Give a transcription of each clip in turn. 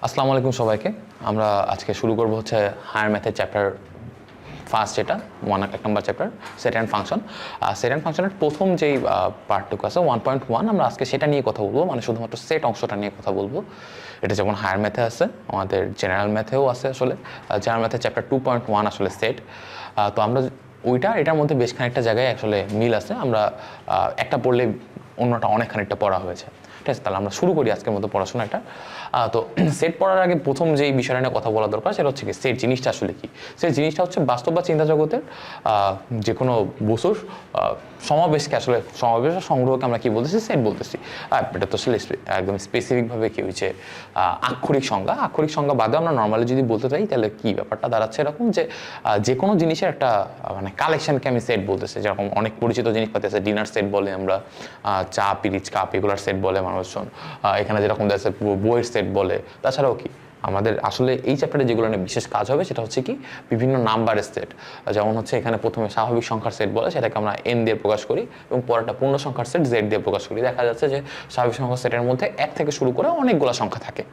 আসসালামু আলাইকুম সবাইকে। আমরা আজকে শুরু করব হচ্ছে হায়ার ম্যাথের চ্যাপ্টার ফার্স্ট, যেটা এক নম্বর chapter set and function. Set and ফাংশনের প্রথম যেই পার্টটুকু আছে 1.1, আমরা আজকে সেটা নিয়ে কথা বলবো, মানে শুধুমাত্র সেট অংশটা নিয়ে কথা বলবো। এটা যেমন হায়ার ম্যাথে আছে, আমাদের জেনারেল ম্যাথেও আছে। আসলে জেনারেল ম্যাথের চ্যাপ্টার 2.1 আসলে সেট। তো আমরা এটার মধ্যে বেশ খানিকটা জায়গায় আসলে মিল আছে। আমরা একটা পড়লে অন্যটা অনেক খানিকটা পড়া হয়েছে। ঠিক আছে, তাহলে আমরা শুরু করি আজকের মতো পড়াশোনাটা। তো সেট পড়ার আগে প্রথম যেই বিষয়টা নিয়ে কথা বলা দরকার সেটা হচ্ছে কি, সেট জিনিসটা আসলে কি। সেট জিনিসটা হচ্ছে বাস্তব বা চিন্তা জগতের যে কোনো বস্তুর সমাবেশকে, আসলে সমাবেশ সংগ্রহকে আমরা কি বলতেছি, সেট বলতেছি। এটা তো আসলে একদম স্পেসিফিকভাবে কি হয়েছে আক্ষরিক সংজ্ঞা বাদে আমরা নর্মালি যদি বলতে চাই, তাহলে কি ব্যাপারটা দাঁড়াচ্ছে এরকম যে কোনো জিনিসের একটা মানে কালেকশনকে আমি সেট বলতেছি। যেরকম অনেক পরিচিত জিনিসপাতি আছে, ডিনার সেট বলে আমরা, চা পিরিচ কাপ এগুলার সেট বলে মানুষজন, এখানে যেরকম আছে বইয়ের সেট বলে। তাছাড়াও কি আমাদের আসলে এই চ্যাপ্টারে যেগুলো নিয়ে বিশেষ কাজ হবে সেটা হচ্ছে কি বিভিন্ন নাম্বারের সেট। যেমন হচ্ছে এখানে প্রথমে স্বাভাবিক সংখ্যার সেট বলে, সেটাকে আমরা এন দিয়ে প্রকাশ করি, এবং পরেরটা পূর্ণ সংখ্যার সেট জেড দিয়ে প্রকাশ করি। দেখা যাচ্ছে যে স্বাভাবিক সংখ্যার সেটের মধ্যে এক থেকে শুরু করে অনেকগুলো সংখ্যা থাকে।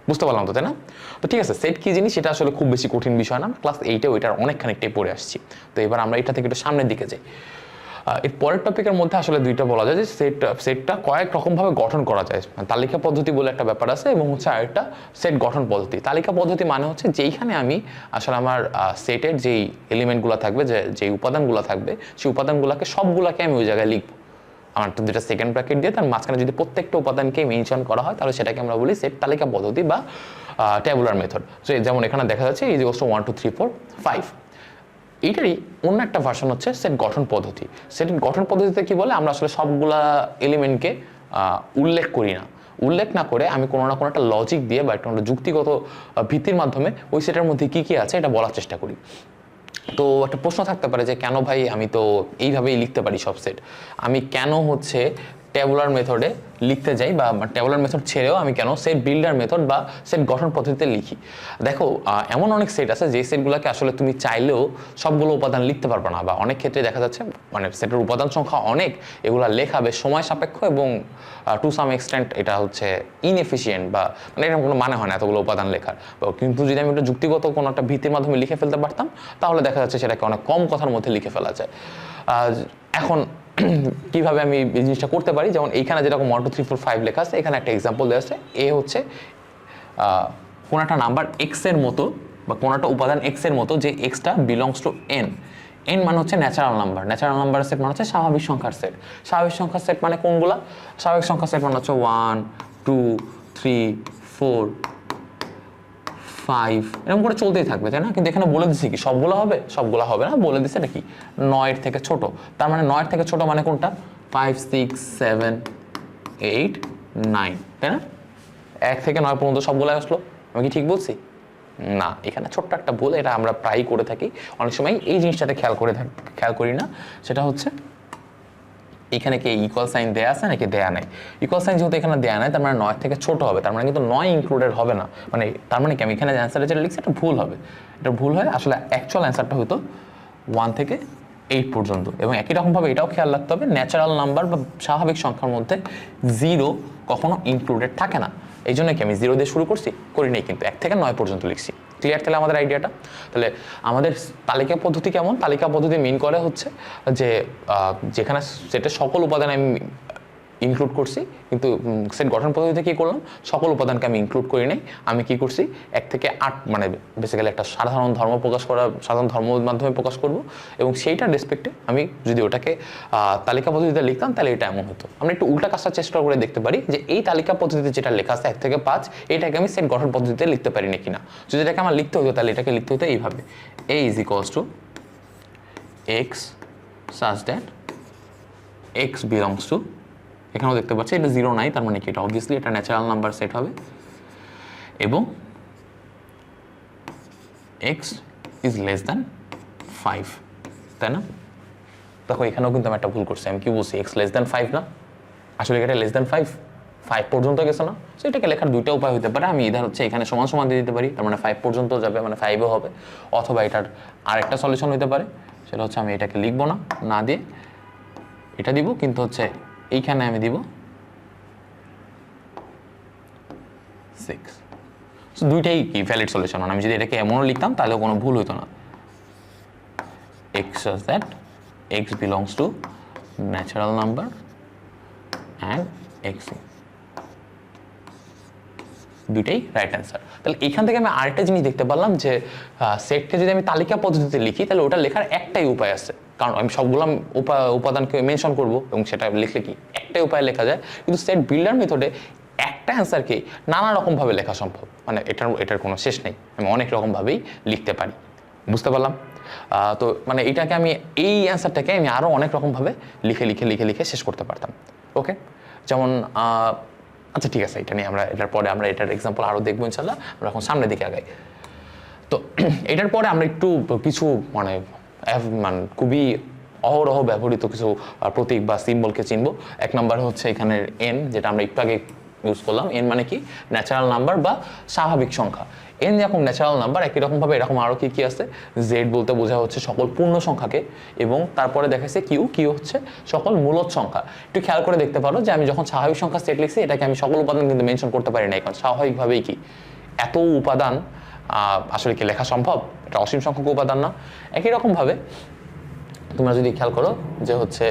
বুঝতে পারলাম তো, তাই না? তো ঠিক আছে, সেট কি জিনিস সেটা আসলে খুব বেশি কঠিন বিষয় না। ক্লাস 8-এ ওইটার অনেক খানিকটাই পড়ে আসছি। তো এবার আমরা এটা থেকে একটু সামনের দিকে যাই। এর পরের টপিকের মধ্যে আসলে দুইটা বলা যায় যে সেটটা কয়েক রকমভাবে গঠন করা যায়। তালিকা পদ্ধতি বলে একটা ব্যাপার আছে, এবং হচ্ছে আরেকটা সেট গঠন পদ্ধতি। তালিকা পদ্ধতি মানে হচ্ছে যেইখানে আমি আসলে আমার সেটের যেই এলিমেন্টগুলো থাকবে, যেই উপাদানগুলো থাকবে, সেই উপাদানগুলোকে সবগুলোকে আমি ওই জায়গায় লিখবো। আমার তো যেটা সেকেন্ড ব্র্যাকেট দিয়ে তার মাঝখানে যদি প্রত্যেকটা উপাদানকে মেনশন করা হয়, তাহলে সেটাকে আমরা বলি সেট তালিকা পদ্ধতি বা ট্যাবুলার মেথড। যেমন এখানে দেখা যাচ্ছে এই যে 1 2 3 4 5, এইটারই অন্য একটা ভার্সন হচ্ছে সেট গঠন পদ্ধতি। সেট গঠন পদ্ধতিতে কি বলে, আমরা আসলে সবগুলা এলিমেন্টকে উল্লেখ করি না। উল্লেখ না করে আমি কোনো না কোনো একটা লজিক দিয়ে বা একটা যুক্তিগত ভিত্তির মাধ্যমে ওই সেটের মধ্যে কি কি আছে এটা বলার চেষ্টা করি। তো একটা প্রশ্ন থাকতে পারে যে কেন ভাই, আমি তো এইভাবেই লিখতে পারি সব সেট, আমি কেন হচ্ছে ট্যাবুলার মেথডে লিখতে যাই, বা ট্যাবুলার মেথড ছেড়েও আমি কেন সেট বিল্ডার মেথড বা সেট গঠন পদ্ধতিতে লিখি? দেখো, এমন অনেক সেট আছে যে সেটগুলোকে আসলে তুমি চাইলেও সবগুলো উপাদান লিখতে পারবে না, বা অনেক ক্ষেত্রে দেখা যাচ্ছে মানে সেটের উপাদান সংখ্যা অনেক, এগুলো লেখা বেশ সময় সাপেক্ষ, এবং টু সাম এক্সটেন্ট এটা হচ্ছে ইনএফিসিয়েন্ট, বা মানে এরকম কোনো মানে হয় না এতগুলো উপাদান লেখার। কিন্তু যদি আমি একটা যুক্তিগত কোনো একটা ভিত্তির মাধ্যমে লিখে ফেলতে পারতাম, তাহলে দেখা যাচ্ছে সেটাকে অনেক কম কথার মধ্যে লিখে ফেলা যায়। এখন কিভাবে আমি এই জিনিসটা করতে পারি, যেমন এইখানে যেরকম 1 2 3 4 5 লেখা আছে, এখানে একটা এক্সাম্পল দেওয়া আছে। এ হচ্ছে কোন একটা নাম্বার এক্স এর মতো, বা কোন একটা উপাদান এক্স এর মতো, যে extra belongs to N. N মানে হচ্ছে ন্যাচারাল নাম্বার, ন্যাচারাল নাম্বারের সেট মানে হচ্ছে স্বাভাবিক সংখ্যার সেট। স্বাভাবিক সংখ্যার সেট মানে কোনগুলা? স্বাভাবিক সংখ্যার সেট মানে হচ্ছে 1 2 3 4 5, এরকম করে চলতেই থাকবে, তাই না? কিন্তু এখানে বলে দিচ্ছি কি সবগুলো হবে? সবগুলো হবে না, বলে দিচ্ছে নাকি 9 থেকে ছোট। তার মানে 9 থেকে ছোট মানে কোনটা? 5 6 7 8 9, তাই না? 1 থেকে 9 পর্যন্ত সবগুলো আসলো। আমি কি ঠিক বলছি? না, এখানে ছোট্ট একটা ভুল, এটা আমরা প্রায়ই করে থাকি। অনেক সময় এই জিনিসটাতে খেয়াল করি না। সেটা হচ্ছে এখানে কি ইকুয়াল সাইন দেয়া আছে নাকি দেয়া নাই? ইকুয়াল সাইন যেহেতু এখানে দেয়া নাই, তার মানে 9 থেকে ছোট হবে, তার মানে কিন্তু 9 ইনক্লুডেড হবে না। মানে তার মানে কি আমি এখানে অ্যান্সারটা যেটা লিখছি এটা ভুল হবে। এটা ভুল হয়, আসলে অ্যাকচুয়াল অ্যান্সারটা হতো 1 থেকে 8 পর্যন্ত। এবং একই রকমভাবে এটাও খেয়াল রাখতে হবে, ন্যাচারাল নাম্বার বা স্বাভাবিক সংখ্যার মধ্যে 0 কখনো ইনক্লুডেড থাকে না। এই জন্য কি আমি 0 দিয়ে শুরু করি নাই, কিন্তু 1 থেকে 9 পর্যন্ত লিখছি। ক্লিয়ার তাহলে আমাদের আইডিয়াটা? তাহলে আমাদের তালিকা পদ্ধতি কেমন? তালিকা পদ্ধতি মিন করে হচ্ছে যে যেখানে সেটের সকল উপাদান আমি ইনক্লুড করছি, কিন্তু সেট গঠন পদ্ধতিতে কী করলাম, সকল উপাদানকে আমি ইনক্লুড করি নাই। আমি কি করছি, 1 থেকে 8 মানে বেসিক্যালি একটা সাধারণ ধর্মের মাধ্যমে প্রকাশ করব, এবং সেইটার রেসপেক্টে আমি যদি ওটাকে তালিকা পদ্ধতিতে লিখতাম, তাহলে এটা এমন হতো। আমরা একটু উল্টা কাজটা চেষ্টা করে দেখতে পারি যে এই তালিকা পদ্ধতিতে যেটা লেখা আছে 1 থেকে 5, এটাকে আমি সেট গঠন পদ্ধতিতে লিখতে পারি না কিনা। যদি এটাকে আমার লিখতে হতো, তাহলে এটাকে লিখতে হতো এইভাবে: a is equals to x such that x belongs to, এখানেও দেখতে পাচ্ছি এটা 0 নাই, তার মানে কি এটা অবভিয়াসলি এটা ন্যাচারাল নাম্বার সেট হবে, এবং x is less than 5, তাই না? দেখো এখানেও কিন্তু আমি একটা ভুল করছি। আমি কি বলছি, x less than 5 না, আসলে এটা less than 5 পর্যন্ত গেছে না। সো এটাকে লেখার দুইটা উপায় হতে পারে। আমি ইধার হচ্ছে এখানে সমান সমান দিয়ে দিতে পারি, তার মানে 5 পর্যন্ত যাবে, মানে 5ও হবে। অথবা এটার আরেকটা সলিউশন হতে পারে, সেটা হচ্ছে আমি এটাকে লিখবো না দিয়ে এটা দিব, কিন্তু হচ্ছে এইখানে আমি দিব 6। সো দুইটাই কি ভ্যালিড সলিউশন, মানে আমি যদি এটাকে এমনও লিখতাম তাহলে কোনো ভুল হতো না। x such that x belongs to natural number and x দুইটাই রাইট অ্যান্সার। তাহলে এখান থেকে আমি আরেকটা জিনিস দেখতে পারলাম যে সেটকে যদি আমি তালিকা পদ্ধতিতে লিখি তাহলে ওটা লেখার একটাই উপায় আছে, কারণ আমি সবগুলো উপাদানকে মেনশন করব এবং সেটা লিখলে কি একটাই উপায় লেখা যায়। কিন্তু সেট বিল্ডার মেথডে একটা অ্যান্সারকে নানা রকমভাবে লেখা সম্ভব, মানে এটার কোনো শেষ নেই, আমি অনেক রকমভাবেই লিখতে পারি। বুঝতে পারলাম? তো মানে এটাকে আমি এই অ্যান্সারটাকে আমি আরও অনেক রকমভাবে লিখে শেষ করতে পারতাম। ওকে, যেমন আচ্ছা ঠিক আছে, এটা নিয়ে আমরা এটার পরে আমরা এটার এক্সাম্পল আরও দেখবো ইনশাল্লাহ। আমরা এখন সামনের দিকে আগাই। তো এটার পরে আমরা একটু কিছু মানে খুবই অহরহ ব্যবহৃত কিছু প্রতীক বা সিম্বলকে চিনব। এক নম্বর হচ্ছে এখানের এন, যেটা আমরা একটু আগে ইউজ করলাম। এন মানে কি? ন্যাচারাল নাম্বার বা স্বাভাবিক সংখ্যা। এন যেরকম ন্যাচারাল নাম্বার, একই রকমভাবে এরকম আরও কি আছে, জেড বলতে বোঝা হচ্ছে সকল পূর্ণ সংখ্যাকে, এবং তারপরে দেখাচ্ছে কিউ হচ্ছে সকল মূলদ সংখ্যা। একটু খেয়াল করে দেখতে পারো যে আমি যখন স্বাভাবিক সংখ্যা সেট লিখছি এটাকে আমি সকল উপাদান কিন্তু মেনশন করতে পারি না, কারণ স্বাভাবিকভাবেই কি এত উপাদান আসলে কি লেখা সম্ভব? এটা অসীম সংখ্যক উপাদান না। একই রকমভাবে তোমরা যদি খেয়াল করো যে হচ্ছে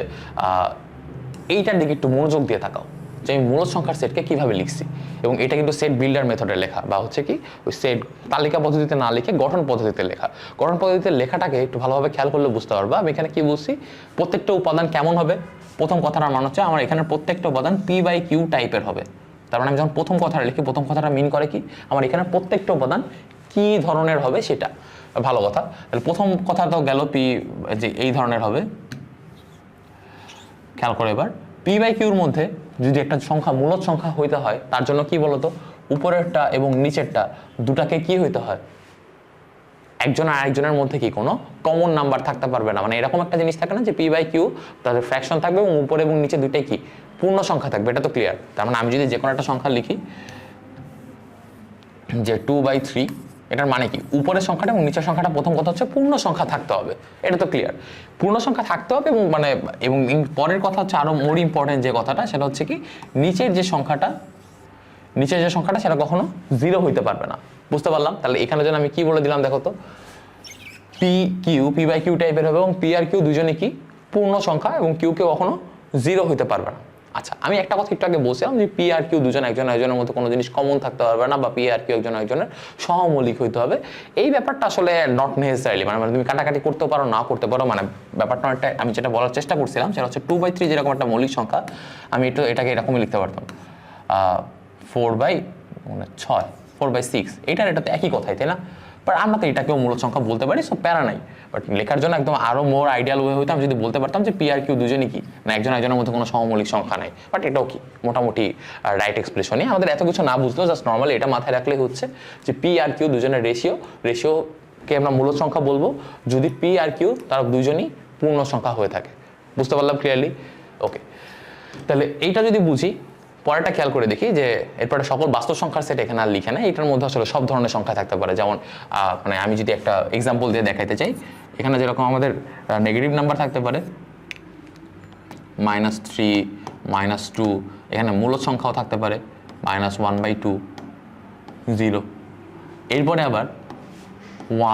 এইটার দিকে একটু মনোযোগ দিয়ে থাকাও যে আমি মূলদ সংখ্যার সেটকে কীভাবে লিখছি, এবং এটা কিন্তু সেট বিল্ডার মেথডে লেখা, বা হচ্ছে কি ওই সেট তালিকা পদ্ধতিতে না লিখে গঠন পদ্ধতিতে লেখা। গঠন পদ্ধতিতে লেখাটাকে একটু ভালোভাবে খেয়াল করলে বুঝতে পারবা আমি এখানে কি বলছি। প্রত্যেকটা উপাদান কেমন হবে? প্রথম কথাটার মানে হচ্ছে আমার এখানে প্রত্যেকটা উপাদান p/q টাইপের হবে। তার মানে আমি যখন প্রথম কথাটা লিখি, প্রথম কথাটা মিন করে কি আমার এখানে প্রত্যেকটা উপাদান কি ধরনের হবে সেটা। ভালো কথা, তাহলে প্রথম কথা তো গেল পি যে এই ধরনের হবে। খেয়াল করে এবার p/qর মধ্যে যদি একটা সংখ্যা মূলদ সংখ্যা হইতে হয় তার জন্য কি বলতো, উপরেরটা এবং নিচেরটা দুটাকে কি হইতে হয়, একজন আর একজনের মধ্যে কি কোনো কমন নাম্বার থাকতে পারবে না। মানে এরকম একটা জিনিস থাকে না যে p/q তাদের ফ্র্যাকশন থাকবে এবং উপরে এবং নিচে দুইটাই কি পূর্ণ সংখ্যা থাকবে, এটা তো ক্লিয়ার। তার মানে আমি যদি যে কোনো একটা সংখ্যা লিখি যে 2/3, এটার মানে কি উপরের সংখ্যাটা এবং নিচের সংখ্যাটা প্রথম কথা হচ্ছে পূর্ণ সংখ্যা থাকতে হবে, এটা তো ক্লিয়ার। পূর্ণ সংখ্যা থাকতে হবে এবং মানে এবং পরের কথা হচ্ছে আরো মোর ইম্পর্টেন্ট যে কথাটা, সেটা হচ্ছে কি নিচের যে সংখ্যাটা সেটা কখনো 0 হইতে পারবে না। বুঝতে পারলাম? তাহলে এখানে যেন আমি কি বলে দিলাম দেখো তো, p/q টাইপের হবে এবং p আর q দুজনে কি পূর্ণ সংখ্যা এবং q কে কখনো 0 হইতে পারবে না। আচ্ছা, আমি একটা কথা একটু আগে বলছিলাম যে p আর q দুজন একজন একজনের মধ্যে কোনো জিনিস কমন থাকতে পারবে না, বা p আর q একজন একজনের সহমৌলিক হইতে হবে। এই ব্যাপারটা আসলে নট নেসেসারিলি, মানে তুমি কাটাকাটি করতে পারো না করতে পারো, মানে ব্যাপারটা অনেকটা আমি যেটা বলার চেষ্টা করছিলাম সেটা হচ্ছে 2/3 যেরকম একটা মৌলিক সংখ্যা, আমি এটাকে এরকমই লিখতে পারতাম 4/6 এটাতে একই কথাই, তাই না? বাট আমরা তো এটাকেও মূলদ সংখ্যা বলতে পারি, সব প্যারা নাই। বাট লেখার জন্য একদম আরো মোর আইডিয়াল ওয়ে হইতাম যদি বলতে পারতাম যে p আর q দুজনই কি না একজন একজনের মধ্যে কোনো সমমৌলিক সংখ্যা নাই। বাট এটাও কি মোটামুটি রাইট এক্সপ্রেশনই, আমাদের এত কিছু না বুঝলেও জাস্ট নর্মালি এটা মাথায় রাখলেই হচ্ছে যে p আর q দুজনের রেশিওকে আমরা মূলদ সংখ্যা বলবো যদি p আর q তারা দুজনই পূর্ণ সংখ্যা হয়ে থাকে। বুঝতে পারলাম ক্লিয়ারলি? ওকে, তাহলে এইটা যদি বুঝি, পরেরটা খেয়াল করে দেখি যে এরপরে সকল বাস্তব সংখ্যার সেট এখানে আর লিখে নেয়। এটার মধ্যে আসলে সব ধরনের সংখ্যা থাকতে পারে। যেমন মানে আমি যদি একটা এক্সাম্পল দিয়ে দেখাইতে চাই, এখানে যেরকম আমাদের নেগেটিভ নাম্বার থাকতে পারে -3, -2, এখানে মূলদ সংখ্যাও থাকতে পারে -1/2, 0, এরপরে আবার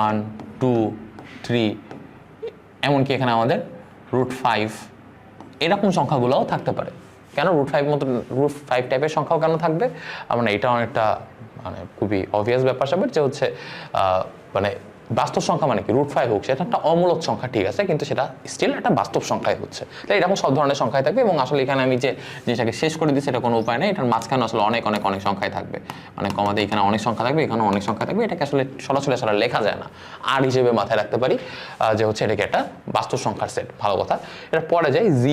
1, 2, 3, এমনকি এখানে আমাদের √5 এরকম সংখ্যাগুলোও থাকতে পারে। কেন √5 টাইপের সংখ্যাও কেন থাকবে? মানে এটা অনেকটা মানে খুবই অবভিয়াস ব্যাপার স্যাপার যে হচ্ছে মানে বাস্তব সংখ্যা মানে কি √5 হোক সেটা একটা অমূলদ সংখ্যা, ঠিক আছে, কিন্তু সেটা স্টিল একটা বাস্তব সংখ্যাই হচ্ছে। তাই এরকম সব ধরনের সংখ্যাই থাকবে এবং আসলে এখানে আমি যে জিনিসটাকে শেষ করে দিই সেটা কোনো উপায় নেই, এটার মাঝখানে আসলে অনেক অনেক অনেক সংখ্যাই থাকবে। মানে কমাতে এখানে অনেক সংখ্যা থাকবে, এখানে অনেক সংখ্যা থাকবে, এটাকে আসলে সরাসরি আসলে লেখা যায় না, আর হিসেবে মাথায় রাখতে পারি যে হচ্ছে এটাকে একটা বাস্তব সংখ্যার সেট। ভালো কথা। এটা পরে যায় g+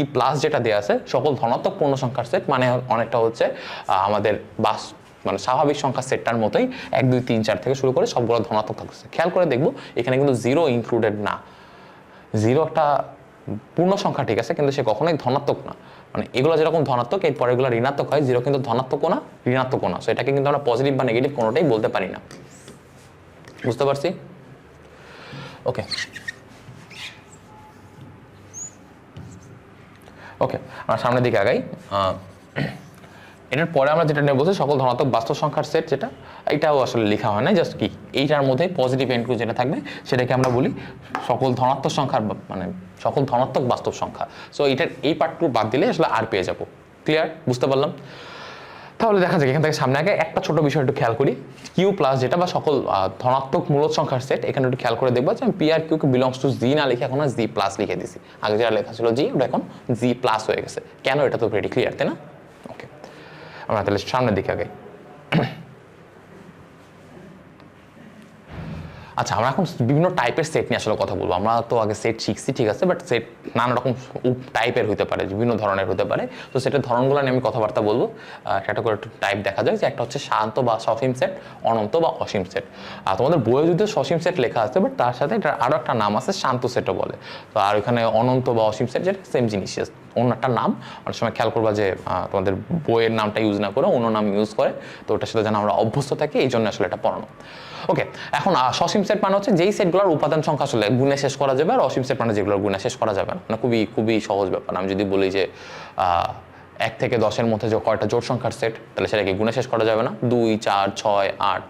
যেটা দেওয়া আছে সকল ধনাত্মক পূর্ণ সংখ্যার সেট, মানে অনেকটা হচ্ছে আমাদের মানে স্বাভাবিক সংখ্যা সেটটার মতোই 1, 2, 3, 4 থেকে শুরু করে সবগুলো ধনাত্মক থাকছে। খেয়াল করে দেখবো এখানে কিন্তু 0 ইনক্লুডেড না। 0 একটা পূর্ণ সংখ্যা, ঠিক আছে, কিন্তু সে কখনোই ধনাত্মক না। মানে এগুলো যেরকম ধনাত্মক এরপর এগুলো ঋণাত্মক হয়, 0 কিন্তু ধনাত্মকও না ঋণাত্মকও না। সো এটাকে কিন্তু আমরা পজিটিভ বা নেগেটিভ কোনোটাই বলতে পারি না। বুঝতে পারছি? ওকে ওকে, আমরা সামনের দিকে আগাই। এটার পরে আমরা যেটা নিয়ে বলছি সকল ধনাত্মক বাস্তব সংখ্যার সেট, যেটা এটাও আসলে লেখা হয় না, জাস্ট কি এইটার মধ্যে পজিটিভ এন্ট্রি যেটা থাকবে সেটাকে আমরা বলি সকল ধনাত্মক সংখ্যার মানে সকল ধনাত্মক বাস্তব সংখ্যা। সো এটার এই পার্টটুকু বাদ দিলে আসলে আর পেয়ে যাবো। ক্লিয়ার? বুঝতে পারলাম? তাহলে দেখা যাক এখান থেকে সামনে আগে একটা ছোট বিষয় একটু খেয়াল করি, কিউ প্লাস যেটা বা সকল ধনাত্মক মূলদ সংখ্যার সেট, এখানে একটু খেয়াল করে দেখবো যে আমি পি আর কিউকে বিলংস টু জি না লিখে এখন জি প্লাস লিখে দিছি। আগে যেটা লেখা ছিল জি, ওটা এখন জি প্লাস হয়ে গেছে। কেন? এটা তো প্রেটি ক্লিয়ার, তাই না? ওকে, আমরা তাহলে সামনের দিকে আগে। আচ্ছা, আমরা এখন বিভিন্ন টাইপের সেট নিয়ে আসলে কথা বলবো। আমরা তো আগে সেট শিখছি, ঠিক আছে, বাট সেট নানা রকম টাইপের হতে পারে, বিভিন্ন ধরনের হতে পারে। তো সেটের ধরনগুলো নিয়ে আমি কথাবার্তা বলবো, একটা করে একটু টাইপ দেখা যায়। যে একটা হচ্ছে শান্ত বা সসীম সেট, অনন্ত বা অসীম সেট। আর তোমাদের বইয়ে যদি সসীম সেট লেখা আছে, বাট তার সাথে এটার আরও একটা নাম আছে, শান্ত সেটও বলে। তো আর ওখানে অনন্ত বা অসীম সেট যেটা সেম জিনিস, অন্য একটা নাম। অনেক সময় খেয়াল করবা যে তোমাদের বইয়ের নামটা ইউজ না করে অন্য নাম ইউজ করে, তো ওটার সাথে যেন আমরা অভ্যস্ত থাকি, এই জন্য আসলে এটা পড়ানো। ওকে, এখন সসীম সেট মানে হচ্ছে যেই সেটগুলোর উপাদান সংখ্যা আসলে গুণে শেষ করা যাবে, আর অসীম সেট মানে যেগুলোর গুণে শেষ করা যাবে না। মানে খুবই খুবই সহজ ব্যাপার। আমি যদি বলি যে 1 থেকে 10-এর মধ্যে যে কয়টা জোড় সংখ্যার সেট, তাহলে সেটাকে গুণে শেষ করা যাবে না। 2, 4, 6, 8,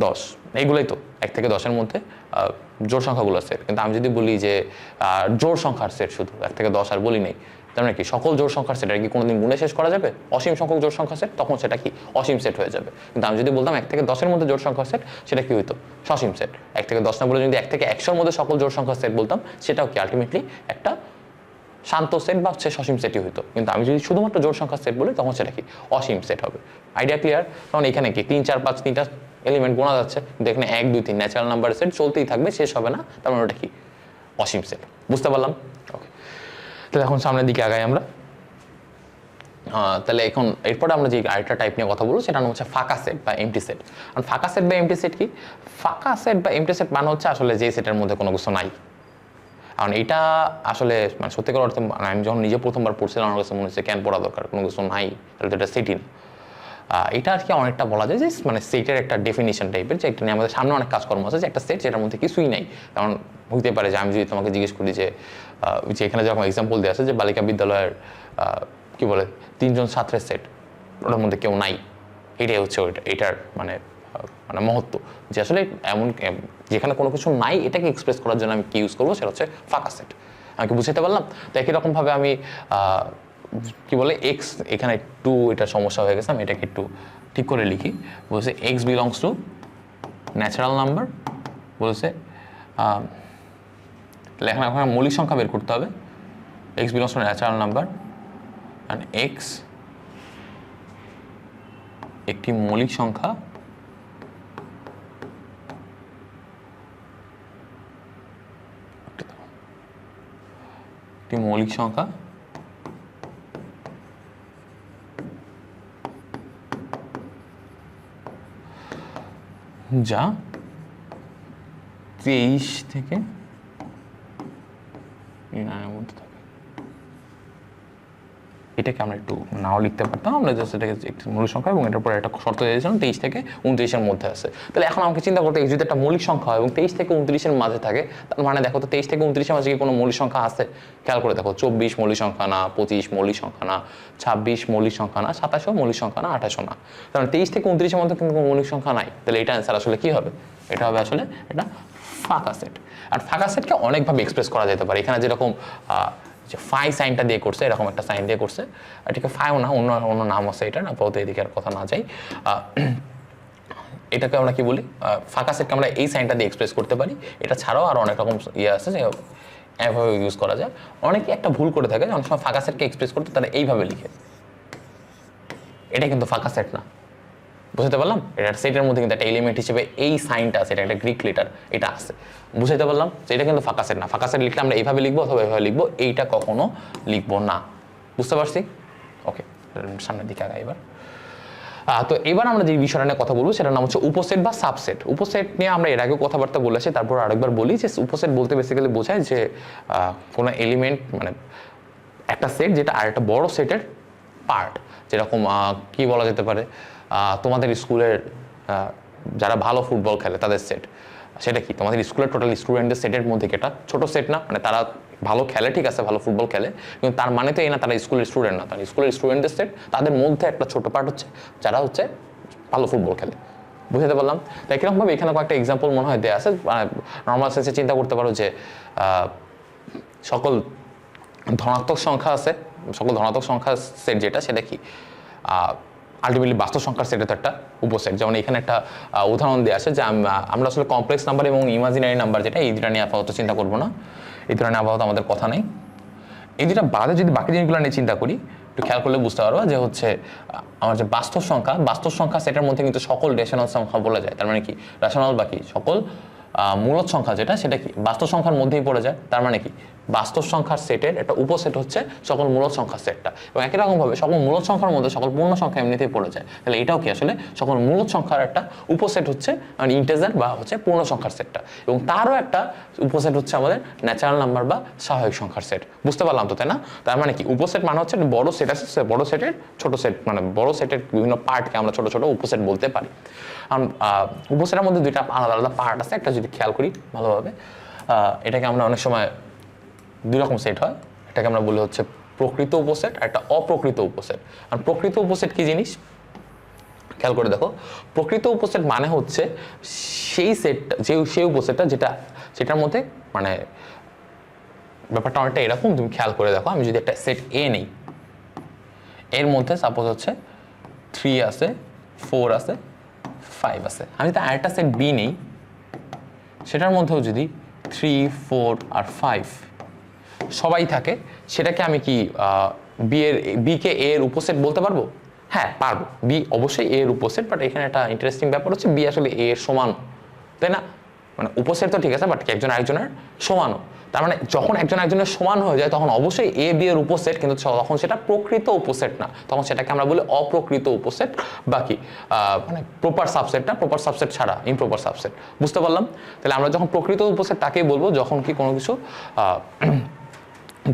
10 এইগুলোই তো 1 থেকে 10-এর মধ্যে জোড় সংখ্যাগুলোর সেট। কিন্তু আমি যদি বলি যে জোড় সংখ্যার সেট, শুধু 1 থেকে 10 আর বলি নেই, তার মানে কি সকল জোড় সংখ্যার সেট কি কোনোদিন গুণে শেষ করা যাবে? অসীম সংখ্যক জোড় সংখ্যা সেট, তখন সেটা কি অসীম সেট হয়ে যাবে। কিন্তু আমি যদি বলতাম 1 থেকে 10-এর মধ্যে জোড় সংখ্যার সেট, সেটা কি হইতো? সসীম সেট। 1 থেকে 10 না বলে যদি 1 থেকে 100-এর মধ্যে সকল জোড় সংখ্যার সেট বলতাম, সেটাও কি আলটিমেটলি একটা শান্ত সেট বা হচ্ছে সসীম সেটই হইতো। কিন্তু আমি যদি শুধুমাত্র জোড় সংখ্যার সেট বলি, তখন সেটা কি অসীম সেট হবে। Idea clear? তখন এখানে কি 3, 4, 5 তিনটা এলিমেন্ট গোনা যাচ্ছে, কিন্তু এখানে 1, 2, 3 ন্যাচারাল নাম্বার সেট চলতেই থাকবে, শেষ হবে না। তার মানে ওটা কি অসীম সেট। বুঝতে পারলাম? ওকে, তাহলে এখন সামনের দিকে আগাই আমরা। তাহলে এখন এরপরে আমরা যে আরেকটা টাইপ নিয়ে কথা বলবো, সেটা নাম হচ্ছে ফাঁকা সেট বা এমটি সেট। আর ফাঁকা সেট বা এমটি সেট কি? ফাঁকা সেট বা এমটি সেট মানে হচ্ছে আসলে যে সেটের মধ্যে কোনো কিছু নাই। কারণ এটা আসলে মানে সত্যিকার অর্থে আমি যখন নিজে প্রথমবার পড়ছিলাম, আমার কাছে মনে হচ্ছে কেন পড়া দরকার, কোনো কিছু নাই, তাহলে তো এটা সেটই না। এটা আর কি অনেকটা বলা যায় যে মানে সেটের একটা ডেফিনিশন টাইপের, যে একটা নিয়ে আমাদের সামনে অনেক কাজকর্ম আছে, যে একটা সেট যেটার মধ্যে কিছুই নাই। কারণ হইতে পারে যে আমি যদি তোমাকে জিজ্ঞেস করি যে এখানে যেরকম এক্সাম্পল দেওয়া আছে যে বালিকা বিদ্যালয়ের কি বলে 3 জন ছাত্রের সেট, ওটার মধ্যে কেউ নাই, এটাই হচ্ছে এটার মানে মানে মহত্ব, যে আসলে এমন যেখানে কোনো কিছু নাই এটাকে এক্সপ্রেস করার জন্য আমি কি ইউজ করবো, সেটা হচ্ছে ফাঁকা সেট। আমি কি বুঝতে পারলাম? তো একই রকমভাবে আমি কি বলে এক্স, এখানে একটু এটা সমস্যা হয়ে গেছে, আমি এটাকে একটু ঠিক করে লিখি। বলছে x belongs two natural number, বলছে এখানে মৌলিক সংখ্যা বের করতে হবে। X belongs two natural number and x একটি মৌলিক সংখ্যা যা 23 থেকে 9-এর মধ্যে থাকে। এটাকে আমরা একটু নাও লিখতে পারতাম, আমরা জাস্ট এটাকে একটি মৌলিক সংখ্যা এবং এটার পরে একটা শর্ত দিয়েছিলাম 23 থেকে 29-এর মধ্যে আছে। তাহলে এখন আমাকে চিন্তা করতে, যদি একটা মৌলিক সংখ্যা হয় এবং 23 থেকে 29-এর মাঝে থাকে, তার মানে দেখো তো 23 থেকে 29-এর মাঝে কি কোনো মৌলিক সংখ্যা আছে? খেয়াল করে দেখো, 24 মৌলিক সংখ্যা না, 25 মৌলিক সংখ্যা না, 26 মৌলিক সংখ্যা না, 27 মৌলিক সংখ্যা না, 28 না। তার মানে 23 থেকে 29-এর মধ্যে কিন্তু কোনো মৌলিক সংখ্যা নাই। তাহলে এটা অ্যান্সার আসলে কি হবে? এটা হবে আসলে এটা ফাঁকা সেট। আর ফাঁকা সেটকে অনেকভাবে এক্সপ্রেস করা যেতে পারে। এখানে যেরকম যে ফাই সাইনটা দিয়ে করছে, এরকম একটা সাইন দিয়ে করছে, এটাকে ফাইও না, অন্য অন্য নাম আছে এটা, না বলতে এদিকে আর কথা না যাই। এটাকে আমরা কি বলি, ফাঁকা সেটকে আমরা এই সাইনটা দিয়ে এক্সপ্রেস করতে পারি। এটা ছাড়াও আরও অনেক রকম ইয়ে আছে যে এভাবে ইউজ করা যায়। অনেকে একটা ভুল করে থাকে, অনেক সময় ফাঁকা সেটকে এক্সপ্রেস করতে তারা এইভাবে লিখে, এটা কিন্তু ফাঁকা সেট না। বুঝতে পারলাম? এটা সেটের মধ্যে কিন্তু একটা এলিমেন্ট হিসেবে এই সাইনটা আছে, এটা একটা গ্রিক লেটার, এটা আছে। বুঝতে পারলাম যে এটা কিন্তু ফাঁকা সেট না। ফাঁকা সেট লিখলে আমরা এইভাবে লিখবো অথবা এইভাবে লিখবো, এইটা কখনো লিখবো না। বুঝতে পারছি? ওকে, সামনের দিকে আগাই এবার। তো এবার আমরা যে বিষয়টা নিয়ে কথা বলবো সেটার নাম হচ্ছে উপসেট বা সাবসেট। উপসেট নিয়ে আমরা এর আগেও কথাবার্তা বলেছি, তারপর আরেকবার বলি যে উপসেট বলতে বেসিক্যালি বোঝায় যে কোনো এলিমেন্ট মানে একটা সেট যেটা আর একটা বড় সেটের পার্ট। যেরকম কি বলা যেতে পারে, তোমাদের স্কুলের যারা ভালো ফুটবল খেলে তাদের সেট, সেটা কি তোমাদের স্কুলের টোটাল স্টুডেন্টদের সেটের মধ্যে কি এটা ছোট সেট না? মানে তারা ভালো খেলে, ঠিক আছে, ভালো ফুটবল খেলে, কিন্তু তার মানে তো এই না তারা স্কুলের স্টুডেন্ট না। তারা স্কুলের স্টুডেন্টদের সেট, তাদের মধ্যে একটা ছোট পার্ট হচ্ছে যারা হচ্ছে ভালো ফুটবল খেলে। বুঝতে পারলাম? তাই কিরকমভাবে এখানে কয়েকটা এক্সাম্পল মনে হয় দেওয়া আছে। নর্মাল সেন্সে চিন্তা করতে পারো যে সকল ধনাত্মক সংখ্যা আছে, সকল ধনাত্মক সংখ্যা সেট যেটা, সেটা কি আলটিমেটলি বাস্তব সংখ্যার সেটের তো একটা উপসেট। যেমন এখানে একটা উদাহরণ দেওয়া আছে যে আমরা আসলে কমপ্লেক্স নাম্বার এবং ইমাজিনারি নাম্বার যেটা, এই দুটা নিয়ে আপাতত চিন্তা করবো না, এই দুটা নিয়ে আপাতত আমাদের কথা নেই। এই দুটা বাদে যদি বাকি জিনিসগুলো নিয়ে চিন্তা করি, একটু খেয়াল করলে বুঝতে পারবো যে হচ্ছে আমার যে বাস্তব সংখ্যা সেটার মধ্যে কিন্তু সকল রেশনাল সংখ্যা বলা যায়। তার মানে কি রেশনাল বাকি সকল মূলদ সংখ্যা যেটা, সেটা কি বাস্তব সংখ্যার মধ্যেই পড়ে যায়। তার মানে কি বাস্তব সংখ্যার সেটের একটা উপসেট হচ্ছে সকল মূলদ সংখ্যার সেটটা, এবং একই রকমভাবে সকল মূলদ সংখ্যার মধ্যে সকল পূর্ণ সংখ্যা এমনিতেই পড়ে যায়। তাহলে এটাও কি আসলে সকল মূলদ সংখ্যার একটা উপসেট হচ্ছে মানে ইন্টিজার বা হচ্ছে পূর্ণ সংখ্যার সেটটা, এবং তারও একটা উপসেট হচ্ছে আমাদের ন্যাচারাল নাম্বার বা স্বাভাবিক সংখ্যার সেট। বুঝতে পারলাম তো, তাই না? তার মানে কি উপসেট মানে হচ্ছে বড় সেট আছে, বড় সেটের ছোট সেট, মানে বড় সেটের বিভিন্ন পার্টকে আমরা ছোট ছোট উপসেট বলতে পারি। উপসেটের মধ্যে দুইটা আলাদা আলাদা পার্ট আছে, একটা যদি খেয়াল করি ভালোভাবে, এটাকে আমরা অনেক সময় দুই রকম সেট হয়, এটাকে আমরা বলি হচ্ছে প্রকৃত উপসেট আর একটা অপ্রকৃত উপসেট। আর প্রকৃত উপসেট কি জিনিস খেয়াল করে দেখো। প্রকৃত উপসেট মানে হচ্ছে সেই সেটটা, সেই উপসেটটা যেটার মধ্যে মানে ব্যাপারটা অনেকটা এরকম, তুমি খেয়াল করে দেখো। আমি যদি একটা সেট এ নেই, এর মধ্যে সাপোজ হচ্ছে 3 আছে, 4 আছে, 5 আছে। আমি যদি আরেকটা সেট বি নেই, সেটার মধ্যেও যদি 3, 4 আর 5 সবাই থাকে, সেটাকে আমি কি বিকে এ এর উপসেট বলতে পারবো? হ্যাঁ পারবো, বি অবশ্যই এ এর উপসেট। বাট এখানে একটা ইন্টারেস্টিং ব্যাপার হচ্ছে বি আসলে এ এর সমান, তাই না? মানে উপসেট তো ঠিক আছে, বাট একজন আরেকজনের সমানও। তার মানে যখন একজন একজনের সমান হয়ে যায় তখন অবশ্যই এ বি এর উপসেট, কিন্তু তখন সেটা প্রকৃত উপসেট না, তখন সেটাকে আমরা বলি অপ্রকৃত উপসেট। বাকি মানে প্রপার সাবসেট না, প্রপার সাবসেট ছাড়া ইমপ্রপার সাবসেট। বুঝতে পারলাম? তাহলে আমরা যখন প্রকৃত উপসেট তাকেই বলবো যখন কি কোনো কিছু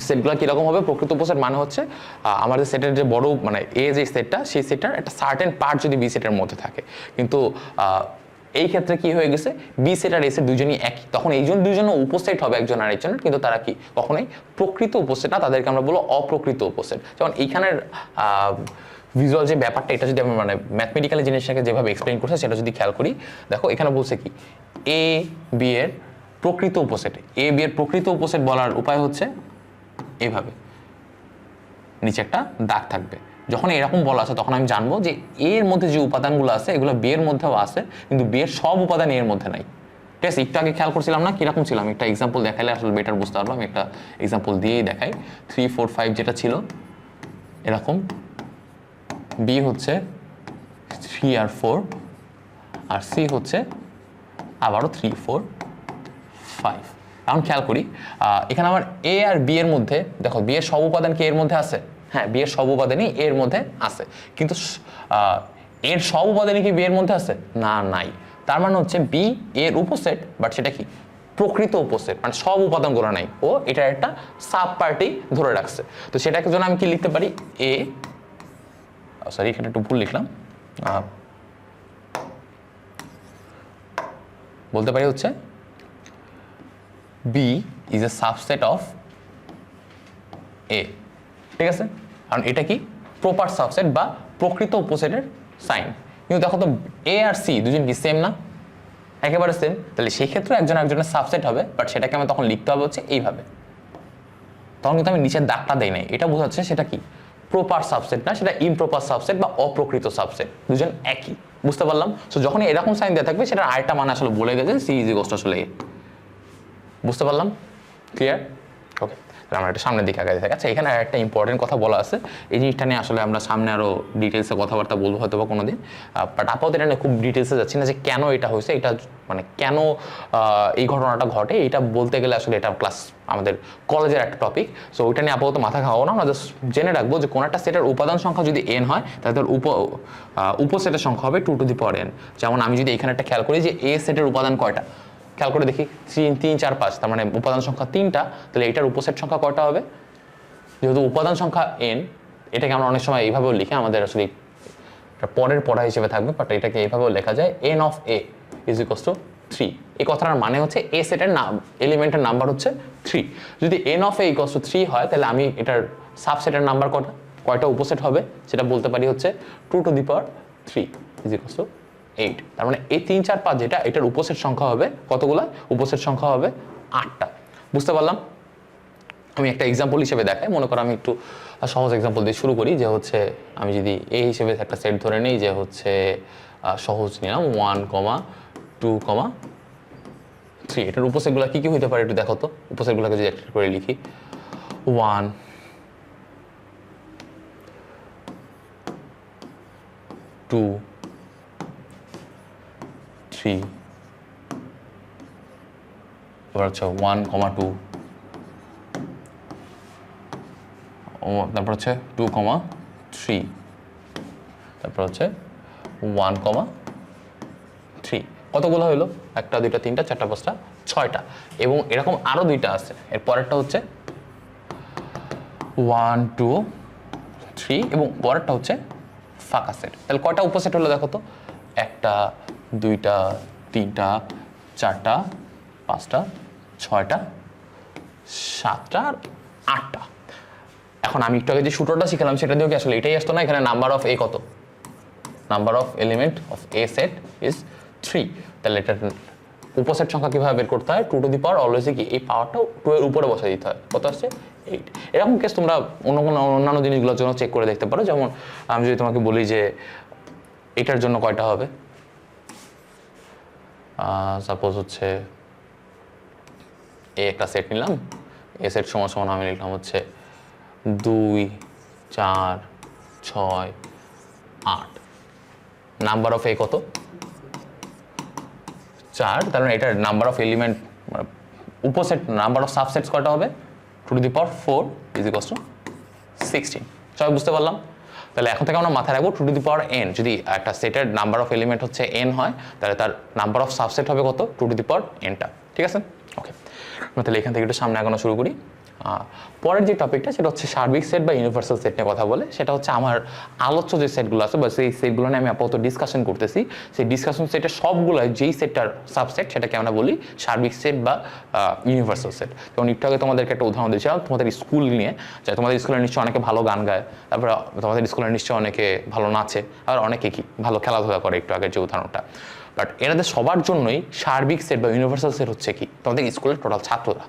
সেটগুলো কীরকম হবে। প্রকৃত উপসেট মানে হচ্ছে আমাদের সেটের যে বড় মানে এ যে সেটটা, সেই সেটটার একটা সার্টেন পার্ট যদি বি সেটের মধ্যে থাকে, কিন্তু এই ক্ষেত্রে কি হয়ে গেছে, বি সেট আর এ সেট দুজনই একই, তখন এই দুজনের উপসেট হবে একজন আরেকজনের, কিন্তু তারা কি কখনোই প্রকৃত উপসেট না, তাদেরকে আমরা বলবো অপ্রকৃত উপসেট। যেমন এইখানের ভিজুয়াল যে ব্যাপারটা, এটা যদি আমরা মানে ম্যাথমেটিক্যালি জিনিসটাকে যেভাবে এক্সপ্লেইন করছে সেটা যদি খেয়াল করি, দেখো এখানে বলছে কি এ বি এর প্রকৃত উপসেট। এ বি এর প্রকৃত উপসেট বলার উপায় হচ্ছে এইভাবে, নিচে একটা দাগ থাকবে। যখন এরকম বলা আছে তখন আমি জানবো যে এর মধ্যে যে উপাদানগুলো আছে এগুলো বি এর মধ্যেও আছে, কিন্তু বি এর সব উপাদান এর মধ্যে নাই। ঠিক আছে, একটু আগে খেয়াল করছিলাম না কিরকম ছিল, আমি একটা এক্সাম্পল দেখাইলে আসলে বেটার বুঝতে পারবো। আমি একটা এক্সাম্পল দিয়েই দেখাই। 3, 4, 5 যেটা ছিল এরকম, বি হচ্ছে 3 আর 4, আর সি হচ্ছে আবারও 3, 4, 5। এখন খেয়াল করি এখানে আমার এ আর বি এর মধ্যে, দেখো বি এর সব উপাদান কি এর মধ্যে আছে? হ্যাঁ, বি এর সব উপাদানই এর মধ্যে আছে, কিন্তু এর সব উপাদানই কি বি এর মধ্যে আছে? না, নাই। তার মানে হচ্ছে বি এর উপসেট, বাট সেটা কি প্রকৃত উপসেট, মানে সব উপাদানগুলো নাই, ও এটার একটা সাব পার্টি ধরে রাখছে। তো সেটাকে জন্য আমি কি লিখতে পারি, এ সরি এখানে একটু ভুল লিখলাম, বলতে পারি হচ্ছে B is a subset of A। ঠিক আছে, কারণ এটা কি প্রপার সাবসেট বা প্রকৃত উপসেটের সাইন। কিন্তু দেখো তো এ আর সি দুজন কি সেম না? একেবারে সেম। তাহলে সেই ক্ষেত্রে একজন একজনের সাবসেট হবে, বাট সেটাকে আমি তখন লিখতে হবে হচ্ছে এইভাবে। তখন কিন্তু আমি নিচের দাগটা দেই নাই, এটা বোঝাচ্ছে সেটা কি প্রপার সাবসেট না, সেটা ইমপ্রপার সাবসেট বা অপ্রকৃত সাবসেট, দুজন একই। বুঝতে পারলাম? সো যখন এরকম সাইন দেওয়া থাকবে সেটা আরেকটা মানে আসলে বলে গেছে সি ইজ ইকুয়ালস টু আসলে এ। বুঝতে পারলাম? ক্লিয়ার? ওকে, আমরা একটা সামনের দিকে আগে থাকি। আচ্ছা, এখানে একটা ইম্পর্টেন্ট কথা বলা আছে, এই জিনিসটা নিয়ে আসলে আমরা সামনে আরও ডিটেলসে কথাবার্তা বলবো হয়তো বা কোনো দিন, বাট আপাতত এটা নিয়ে খুব ডিটেলসে যাচ্ছি না যে কেন এটা হয়েছে, এটা মানে কেন এই ঘটনাটা ঘটে, এটা বলতে গেলে আসলে এটা ক্লাস আমাদের কলেজের একটা টপিক। সো ওইটা নিয়ে আপাতত মাথা খাওয়াবো না, আমরা জাস্ট জেনে রাখবো যে কোনো একটা সেটের উপাদান সংখ্যা যদি n হয় তাহলে তার উপসেটের সংখ্যা হবে 2 to the power n। যেমন আমি যদি এখানে একটা খেয়াল করি যে এ সেটের উপাদান কয়টা, খেয়াল করে দেখি 3, 4, 5, তার মানে উপাদান সংখ্যা 3টা, তাহলে এটার উপসেট সংখ্যা কয়টা হবে? যেহেতু উপাদান সংখ্যা n, এটাকে আমরা অনেক সময় এইভাবেও লিখি, আমাদের আসলে পরের পড়া হিসেবে থাকবে, বাট এটাকে এইভাবেও লেখা যায় n of a is equals to 3। এই কথাটার মানে হচ্ছে এ সেটের এলিমেন্টের নাম্বার হচ্ছে 3। যদি n of a equals to 3 হয় তাহলে আমি এটার সাবসেটের নাম্বার কয়টা উপসেট হবে সেটা বলতে পারি হচ্ছে 2 to the power 3 is equals two 8। তার মানে এই 3 4 5 যেটা এটার উপসেট সংখ্যা হবে কতগুলো? উপসেট সংখ্যা হবে 8টা। বুঝতে পারলাম? আমি একটা এক্সাম্পল হিসেবে দেখাই। মনে করো আমি একটু সহজ এক্সাম্পল দিয়ে শুরু করি, যে হচ্ছে আমি যদি এই হিসেবে একটা সেট ধরে নিই, যে হচ্ছে সহজ নিলাম 1, 2, 3। এটার উপসেটগুলো কি কি হইতে পারে একটু দেখো তো। উপসেটগুলোকে যদি একটা করে লিখি, 1, 2, 3, এবার হচ্ছে 1, 2, তারপর হচ্ছে 2, 3, তারপর হচ্ছে 1, 3। কতগুলো হইলো? 1, 2, 3, 4, 5, 6টা। এবং এরকম আরো 2টা আছে। এর পরেরটা হচ্ছে 1, 2, 3 এবং পরেরটা হচ্ছে ফাঁকা সেট। তাহলে কয়টা উপসেট হলো দেখো তো? 1টা, 2টা, 3টা, 4টা, 5টা, 6টা, 7টা আর 8টা। এখন আমি একটু আগে যে সূত্রটা শিখলাম সেটা দিয়েও কি আসলে এটাই আসতো না? এখানে নাম্বার অফ এ কত? Number of element of a set is 3। তাহলে এটা উপসেট সংখ্যা কিভাবে বের করতে হয়? 2 টু দি পাওয়ার অলওয়েজ কি এই পাওয়ারটাও 2 এর উপরে বসাই দিতে হয়। কত আসছে? 8। এরকম কেস তোমরা অন্যান্য জিনিসগুলোর জন্য চেক করে দেখতে পারো। যেমন আমি যদি তোমাকে বলি যে এটার জন্য কয়টা হবে, সাপোজ হচ্ছে এ একটা সেট নিলাম, এ সেট সমান সমান আমি লিখলাম হচ্ছে 2, 4, 6, 8। নাম্বার অফ এ কত? 4। তার মানে এটার নাম্বার অফ এলিমেন্ট উপসেট নাম্বার অফ সাবসেটস কয়টা হবে? 2 to the power 4 is equals two 16। সবাই বুঝতে পারলাম? তাহলে এখন থেকে আমরা মাথায় রাখবো 2 টু দি পাওয়ার n। যদি একটা সেটের নাম্বার অফ এলিমেন্ট হচ্ছে n হয় তাহলে তার নাম্বার অফ সাবসেট হবে কত? 2 টু দি পাওয়ার n-টা। ঠিক আছে? ওকে, তাহলে এখান থেকে একটু সামনে এগোনো শুরু করি। পরের যে টপিকটা সেটা হচ্ছে সার্বিক সেট বা ইউনিভার্সাল সেট নিয়ে কথা বলে। সেটা হচ্ছে আমার আলোচ্য যে সেটগুলো আছে বা সেই সেটগুলো নিয়ে আমি আপাতত ডিসকাশন করতেছি। সেই ডিসকাশন সেটের সবগুলো যেই সেটটার সাবসেট সেটাকে আমরা বলি সার্বিক সেট বা ইউনিভার্সাল সেট। যেমন একটু আগে তোমাদেরকে একটা উদাহরণ দিয়েছিলাম তোমাদের স্কুল নিয়ে, যে তোমাদের স্কুলে নিশ্চয়ই অনেকে ভালো গান গায়, তারপরে তোমাদের স্কুলে নিশ্চয়ই অনেকে ভালো নাচে, আর অনেকে কি ভালো খেলাধুলা করে, একটু আগের যে উদাহরণটা। বাট এনাদের সবার জন্যই সার্বিক সেট বা ইউনিভার্সাল সেট হচ্ছে কি তোমাদের স্কুলের টোটাল ছাত্ররা।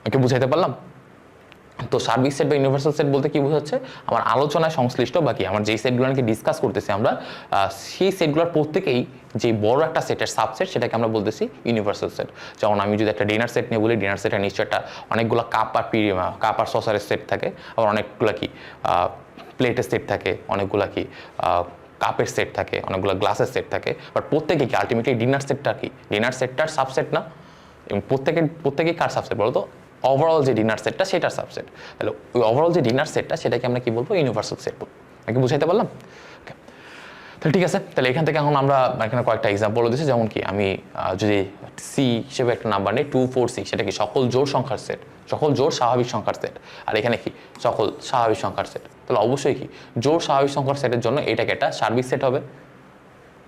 ওকে, বুঝাইতে পারলাম? তো সার্বিক সেট বা ইউনিভার্সাল সেট বলতে কি বোঝাচ্ছে? আমার আলোচনায় সংশ্লিষ্ট বাকি আমার যেই সেটগুলোকে ডিসকাস করতেছি আমরা, সেই সেটগুলোর প্রত্যেকেই যে বড় একটা সেটের সাবসেট সেটাকে আমরা বলতেছি ইউনিভার্সাল সেট। যেমন আমি যদি একটা ডিনার সেট নিয়ে বলি, ডিনার সেটের নিশ্চয় একটা অনেকগুলো কাপ আর সসারের সেট থাকে, আবার অনেকগুলো কি প্লেটের সেট থাকে, অনেকগুলো কি কাপের সেট থাকে, অনেকগুলো গ্লাসের সেট থাকে। বাট প্রত্যেকে কি আলটিমেটলি ডিনার সেটটা কি ডিনার সেটটার সাবসেট না? এবং প্রত্যেকেই কার সাবসেট বলো তো? ওভারঅল যে ডিনার সেটটা সেটার সাবসেট। তাহলে ওই ওভারঅল যে ডিনার সেটটা সেটাকে আমরা কি বলবো? ইউনিভার্সাল সেট বলবো। নাকি বুঝাইতে পারলাম? তাহলে ঠিক আছে, তাহলে এখান থেকে এখন আমরা এখানে কয়েকটা এক্সাম্পল দিচ্ছি। যেমন কি আমি যদি সি হিসেবে একটা নাম্বার নিই 2, 4, 6, সেটা কি সকল জোড় সংখ্যার সেট, সকল জোড় স্বাভাবিক সংখ্যার সেট। আর এখানে কি সকল স্বাভাবিক সংখ্যার সেট। তাহলে অবশ্যই কি জোড় স্বাভাবিক সংখ্যার সেটের জন্য এটাকে একটা সার্বিক সেট হবে।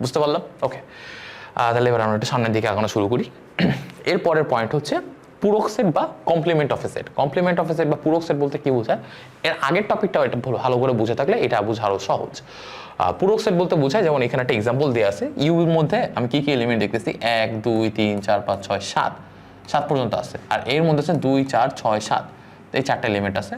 বুঝতে পারলাম? ওকে, তাহলে এবার আমরা একটু সামনের দিকে আগানো শুরু করি। এরপরের পয়েন্ট হচ্ছে পূরক সেট বা complement of a set. Complement of a set বা পূরক সেট বলতে কি বোঝায়? এর আগের টপিকটাও এটা ভালো করে বুঝে থাকলে এটা বোঝা আরো সহজ। পূরক সেট বলতে বোঝায়, যেমন এখানে একটা এক্সাম্পল দেওয়া আছে, ইউ এর মধ্যে আমি কি কি এলিমেন্ট দেখতেছি? 1, 2, 3, 4, 5, 6, 7 পর্যন্ত আছে। আর এর মধ্যে আছে 2, 4, 6, 7, এই 4টা এলিমেন্ট আছে।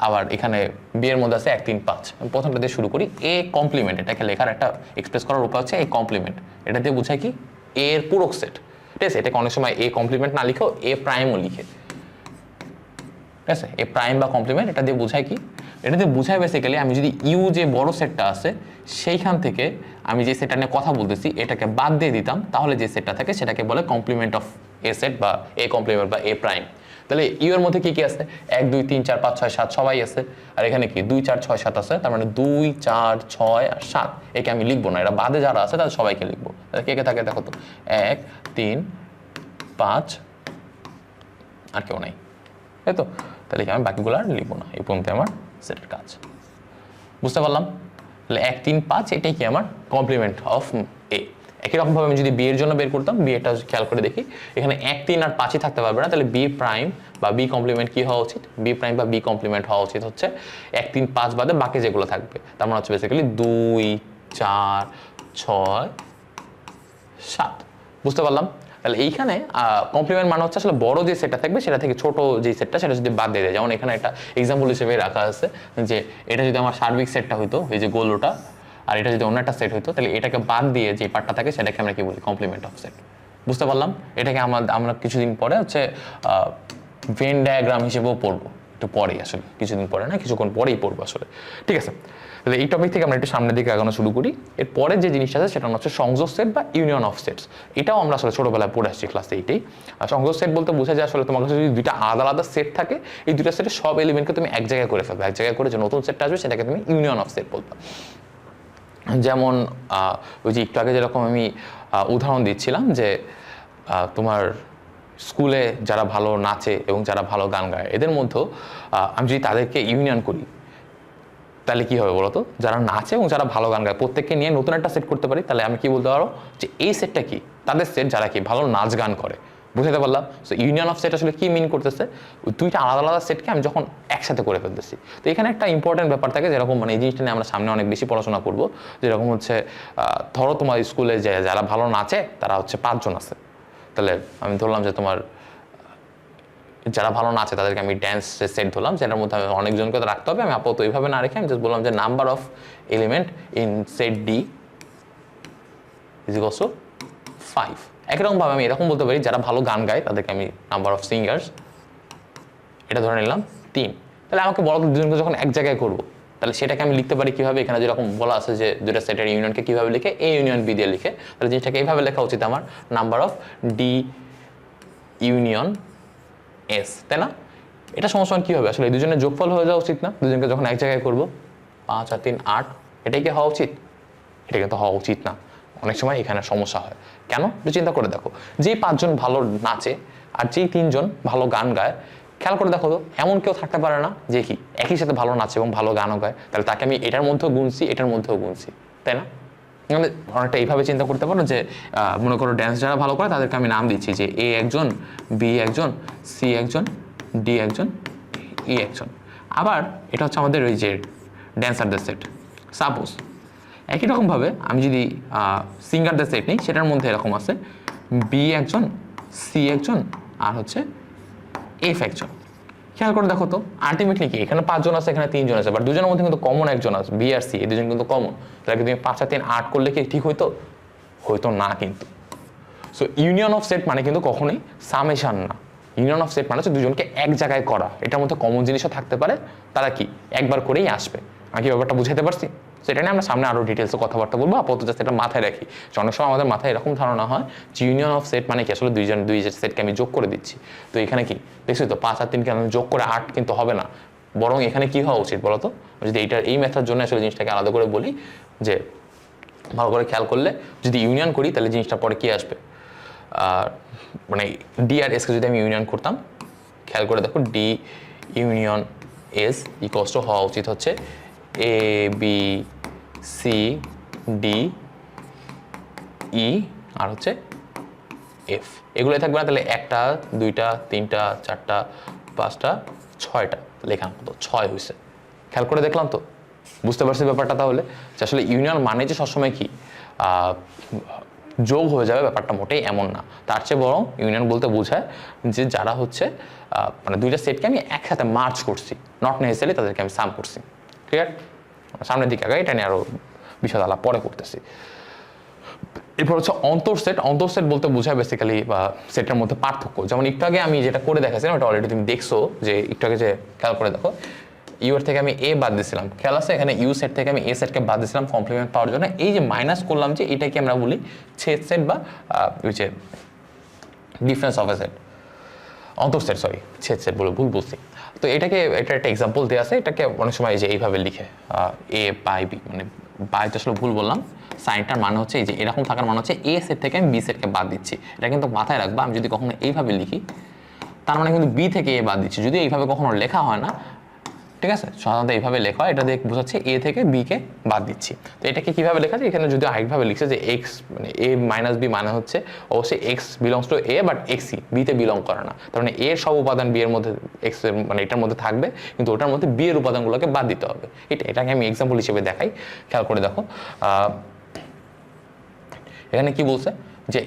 আবার এখানে বি এর মধ্যে আছে 1, 3, 5। আমি প্রথমটা দিয়ে শুরু করি। এ কমপ্লিমেন্ট, এটাকে লেখার একটা এক্সপ্রেস করার উপায় হচ্ছে এ কমপ্লিমেন্ট। এটা দিয়ে বোঝায় কি এর পূরক সেট। ঠিক আছে, এটাকে অনেক সময় এ কমপ্লিমেন্ট না লিখেও এ প্রাইমও লিখে। ঠিক আছে, এ প্রাইম বা কমপ্লিমেন্ট এটা দিয়ে বোঝায় কি? এটা দিয়ে বোঝায় বেসিক্যালি আমি যদি ইউ যে বড় সেটটা আছে সেইখান থেকে আমি যে সেটটা নিয়ে কথা বলতেছি এটাকে বাদ দিয়ে দিতাম, তাহলে যে সেটটা থাকে সেটাকে বলে কমপ্লিমেন্ট অফ এ সেট বা এ কমপ্লিমেন্ট বা এ প্রাইম। তাহলে ইউ এর মধ্যে কি কি আছে? 1, 2, 3, 4, 5, 6, 7 সবাই আছে। আর এখানে কি 2, 4, 6, 7 আছে। তার মানে 2, 4, 6 আর 7 একে আমি লিখবো না, এরা বাদে যারা আছে তাদের সবাইকে লিখবো। তাহলে কে কে থাকে দেখো তো? 1, 3, 5 আর কেউ নাই, তাই তো? তাহলে কি আমি বাকিগুলো আর লিখবো না, এই পর্যন্ত আমার সেটের কাজ। বুঝতে পারলাম? তাহলে 1, 3, 5 এটাই কি আমার কমপ্লিমেন্ট অফ এ। একই রকমভাবে আমি যদি বি এর জন্য বের করতাম, বি এটা খেয়াল করে দেখি, এখানে 1 3 আর 5ই থাকতে পারবে না, তাহলে বি প্রাইম বা বি কমপ্লিমেন্ট কি হওয়া উচিত, বি প্রাইম বা বি কমপ্লিমেন্ট হওয়া উচিত হচ্ছে 1 3 5 বাদে বাকি যেগুলো থাকবে, তার মানে হচ্ছে বেসিক্যালি 2 4 6 7। বুঝতে পারলাম? তাহলে এইখানে কমপ্লিমেন্ট মানে হচ্ছে আসলে বড় যে সেটটা থাকবে সেটা থেকে ছোট যে সেটটা সেটা যদি বাদ দিয়ে দেয়, যেমন এখানে একটা এক্সাম্পল হিসেবে রাখা আছে যে এটা যদি আমার সার্বিক সেটটা হইতো, এই যে গোলটা, আর এটা যদি অন্য একটা সেট হইতো, তাহলে এটাকে বাদ দিয়ে যে পার্টটা থাকে সেটাকে আমরা কি বলি, কমপ্লিমেন্ট অফ সেট। বুঝতে পারলাম? এটাকে আমরা কিছুদিন পরে হচ্ছে ভেন ডায়াগ্রাম হিসেবেও পড়বো, একটু পরেই, আসলে কিছুদিন পরে না, কিছুক্ষণ পরেই পড়বো আসলে। ঠিক আছে, তাহলে এই টপিক থেকে আমরা একটু সামনের দিকে আগানো শুরু করি। এর পরে যে জিনিসটা আছে সেটা হচ্ছে সংযোগ সেট বা ইউনিয়ন অফ সেটস। এটাও আমরা আসলে ছোটবেলায় পড়ে আসছি ক্লাস 8-এই। আর সংযোগ সেট বলতে বোঝা যায় আসলে তোমার কাছে যদি দুইটা আলাদা আলাদা সেট থাকে, এই দুইটা সেটের সব এলিমেন্টকে তুমি এক জায়গায় করে ফেলবে, এক জায়গায় করে যে নতুন সেটটা আসবে সেটাকে তুমি ইউনিয়ন অফ সেট বলবে। যেমন ওই যে একটু আগে যেরকম আমি উদাহরণ দিচ্ছিলাম যে তোমার স্কুলে যারা ভালো নাচে এবং যারা ভালো গান গায়, এদের মধ্যেও আমি যদি তাদেরকে ইউনিয়ন করি তাহলে কি হবে বলতো, যারা নাচে এবং যারা ভালো গান গায় প্রত্যেককে নিয়ে নতুন একটা সেট করতে পারি, তাহলে আমি কি বলতে পারো যে এই সেটটা কি, তাদের সেট যারা কি ভালো নাচ গান করে। বুঝতে পারলাম? সো ইউনিয়ন অফ সেট আসলে কি মিন করতেছে, দুইটা আলাদা আলাদা সেটকে আমি যখন একসাথে করে ফেলতেছি। তো এখানে একটা ইম্পর্টেন্ট ব্যাপার থাকে, যেরকম মানে এই জিনিসটা নিয়ে আমরা সামনে অনেক বেশি পড়াশোনা করবো, যেরকম হচ্ছে ধরো তোমার স্কুলে যে যারা ভালো নাচে তারা হচ্ছে 5 জন আছে, তাহলে আমি ধরলাম যে তোমার যারা ভালো নাচে তাদেরকে আমি ড্যান্স সেট ধরলাম, যেটার মধ্যে আমি অনেকজনকে রাখতে হবে, আমি আপাতত এইভাবে না রেখে আমি জাস্ট বললাম যে number of element in shed D is equals two 5। একরকমভাবে আমি এরকম বলতে পারি যারা ভালো গান গায় তাদেরকে আমি নাম্বার অফ সিঙ্গার্স এটা ধরে নিলাম 3। তাহলে আমাকে বড় দুজনকে যখন এক জায়গায় করবো, তাহলে সেটাকে আমি লিখতে পারি কিভাবে, এখানে যেরকম বলা আছে যে দুইটা সেটের ইউনিয়নকে কিভাবে লিখে, এ ইউনিয়ন বি দিয়ে লিখে, তাহলে জিনিসটাকে এইভাবে লেখা উচিত আমার, number of the union S, তাই না? এটা সমস্যা কি হবে, আসলে এই দুজনের যোগফল হয়ে যাওয়া উচিত না, দুজনকে যখন এক জায়গায় করবো, 5 আর 3 8, এটাই কি হওয়া উচিত? এটা কিন্তু হওয়া উচিত না, অনেক সময় এখানে সমস্যা হয়। কেন একটু চিন্তা করে দেখো, যেই 5 জন ভালো নাচে আর যেই 3 জন ভালো গান গায়, খেয়াল করে দেখো তো এমন কেউ থাকতে পারে না যে কি একই সাথে ভালো নাচে এবং ভালো গানও গায়, তাহলে তাকে আমি এটার মধ্যেও গুনছি এটার মধ্যেও গুনছি, তাই না? অনেকটা এইভাবে চিন্তা করতে পারো যে মনে করো ড্যান্স যারা ভালো করে তাদেরকে আমি নাম দিচ্ছি যে এ একজন, বি একজন, সি একজন, ডি একজন, ই একজন। আবার এটা হচ্ছে আমাদের ওই যে ড্যান্সারদের সেট। সাপোজ একই রকমভাবে আমি যদি সিঙ্গারদের সেট নিই, সেটার মধ্যে এরকম আছে বি একজন, সি একজন, আর হচ্ছে এফ একজন। খেয়াল করে দেখো তো আলটিমেটলি কি এখানে 5 জন আছে, এখানে 3 জন আছে, বাট দুজনের মধ্যে কিন্তু কমন একজন আছে, বি আর সি, এই দুজন কিন্তু কমন। তাহলে তুমি 5 আর 3 8 করলে কি ঠিক হইতো? হইতো না কিন্তু। সো ইউনিয়ন অফ সেট মানে কিন্তু কখনোই সামেশন না, ইউনিয়ন অফ সেট মানে হচ্ছে দুজনকে এক জায়গায় করা, এটার মধ্যে কমন জিনিসও থাকতে পারে, তারা কি একবার করেই আসবে। আমি কি ব্যাপারটা বুঝাতে পারছি? সেটা নিয়ে আমরা সামনে আরও ডিটেলসে কথাবার্তা বলবো, আপাতত জাস্ট এটা মাথায় রাখি। অনেক সময় আমাদের মাথায় এরকম ধারণা হয় যে ইউনিয়ন অফ সেট মানে কি আসলে দুই সেটকে আমি যোগ করে দিচ্ছি। তো এখানে কি দেখছি তো 5 আর 3কে আমি যোগ করে 8 কিন্তু হবে না, বরং এখানে কি হওয়া উচিত বলতো, যদি এইটার এই মেথডের জন্য আসলে জিনিসটাকে আলাদা করে বলি, যে ভালো করে খেয়াল করলে যদি ইউনিয়ন করি তাহলে জিনিসটা পরে কি আসবে, মানে ডি আর এসকে যদি আমি ইউনিয়ন করতাম, খেয়াল করে দেখো D union S equals to হওয়া উচিত হচ্ছে এ বি সি ডি ই আর হচ্ছে এফ, এগুলোই থাকবে না। তাহলে 1টা 2টা 3টা 4টা 5টা 6টা, তাহলে এখানে মতো 6 হয়েছে। খেয়াল করে দেখলাম তো, বুঝতে পারছি ব্যাপারটা তাহলে, যে আসলে ইউনিয়ন মানে যে সবসময় কি যোগ হয়ে যাবে, ব্যাপারটা মোটেই এমন না। তার চেয়ে বরং ইউনিয়ন বলতে বোঝায় যে যারা হচ্ছে মানে দুইটা সেটকে আমি একসাথে মার্চ করছি, নট নেসেসারি তাদেরকে আমি সাম করছি। ক্লিয়ার? সামনের দিকে আগে এটা নিয়ে আরও বিশদ আলাপ পরে করতেছি। এরপর হচ্ছে অন্তর্সেট। অন্তর্সেট বলতে বোঝায় বেসিক্যালি বা সেটের মধ্যে পার্থক্য। যেমন একটু আগে আমি যেটা করে দেখাচ্ছিলাম ওটা অলরেডি তুমি দেখছো, যে একটু আগে যে খেয়াল করে দেখো ইউ এর থেকে আমি এ বাদ দিয়েছিলাম, খেয়াল আছে এখানে ইউ সেট থেকে আমি এ সেটকে বাদ দিয়েছিলাম কমপ্লিমেন্ট পাওয়ার জন্য। এই যে মাইনাস করলাম, যে এটাকে আমরা বলি ছেদ সেট বা ওই যে ডিফারেন্স অফ এ সেট, অন্তর্সেট, সরি ছেদ সেট বলে ভুল বলছি। তো এটা একটা এক্সাম্পল দেওয়া আছে, এটাকে অনেক সময় এই যে এইভাবে লিখে এ বাই বি, মানে বাইতে আসলে ভুল বললাম, সাইনটার মানে হচ্ছে এই যে এরকম থাকার মানে হচ্ছে এ সেট থেকে আমি বি সেটকে বাদ দিচ্ছি। এটা কিন্তু মাথায় রাখবা, আমি যদি কখনো এইভাবে লিখি তার মানে কিন্তু বি থেকে এ বাদ দিচ্ছি। যদি এইভাবে কখনো লেখা হয় না, ঠিক আছে, সাধারণত এইভাবে লেখা হয়, এটা দিয়ে বোঝাচ্ছে এ থেকে বি কে বাদ দিচ্ছি। তো এটাকে কিভাবে লেখা যায়, এখানে যদি আরেকভাবে লিখছে যে এক্স মানে এ মাইনাস বি মানে হচ্ছে অবশ্যই x belongs to a but এক্সই বিতে বিলং করে না, তার মানে এর সব উপাদান বি এর মধ্যে এক্স এর মানে এটার মধ্যে থাকবে, কিন্তু ওটার মধ্যে বি এর উপাদানগুলোকে বাদ দিতে হবে। এটাকে আমি এক্সাম্পল হিসেবে দেখাই, খেয়াল করে দেখো। এখানে কি বলছে যে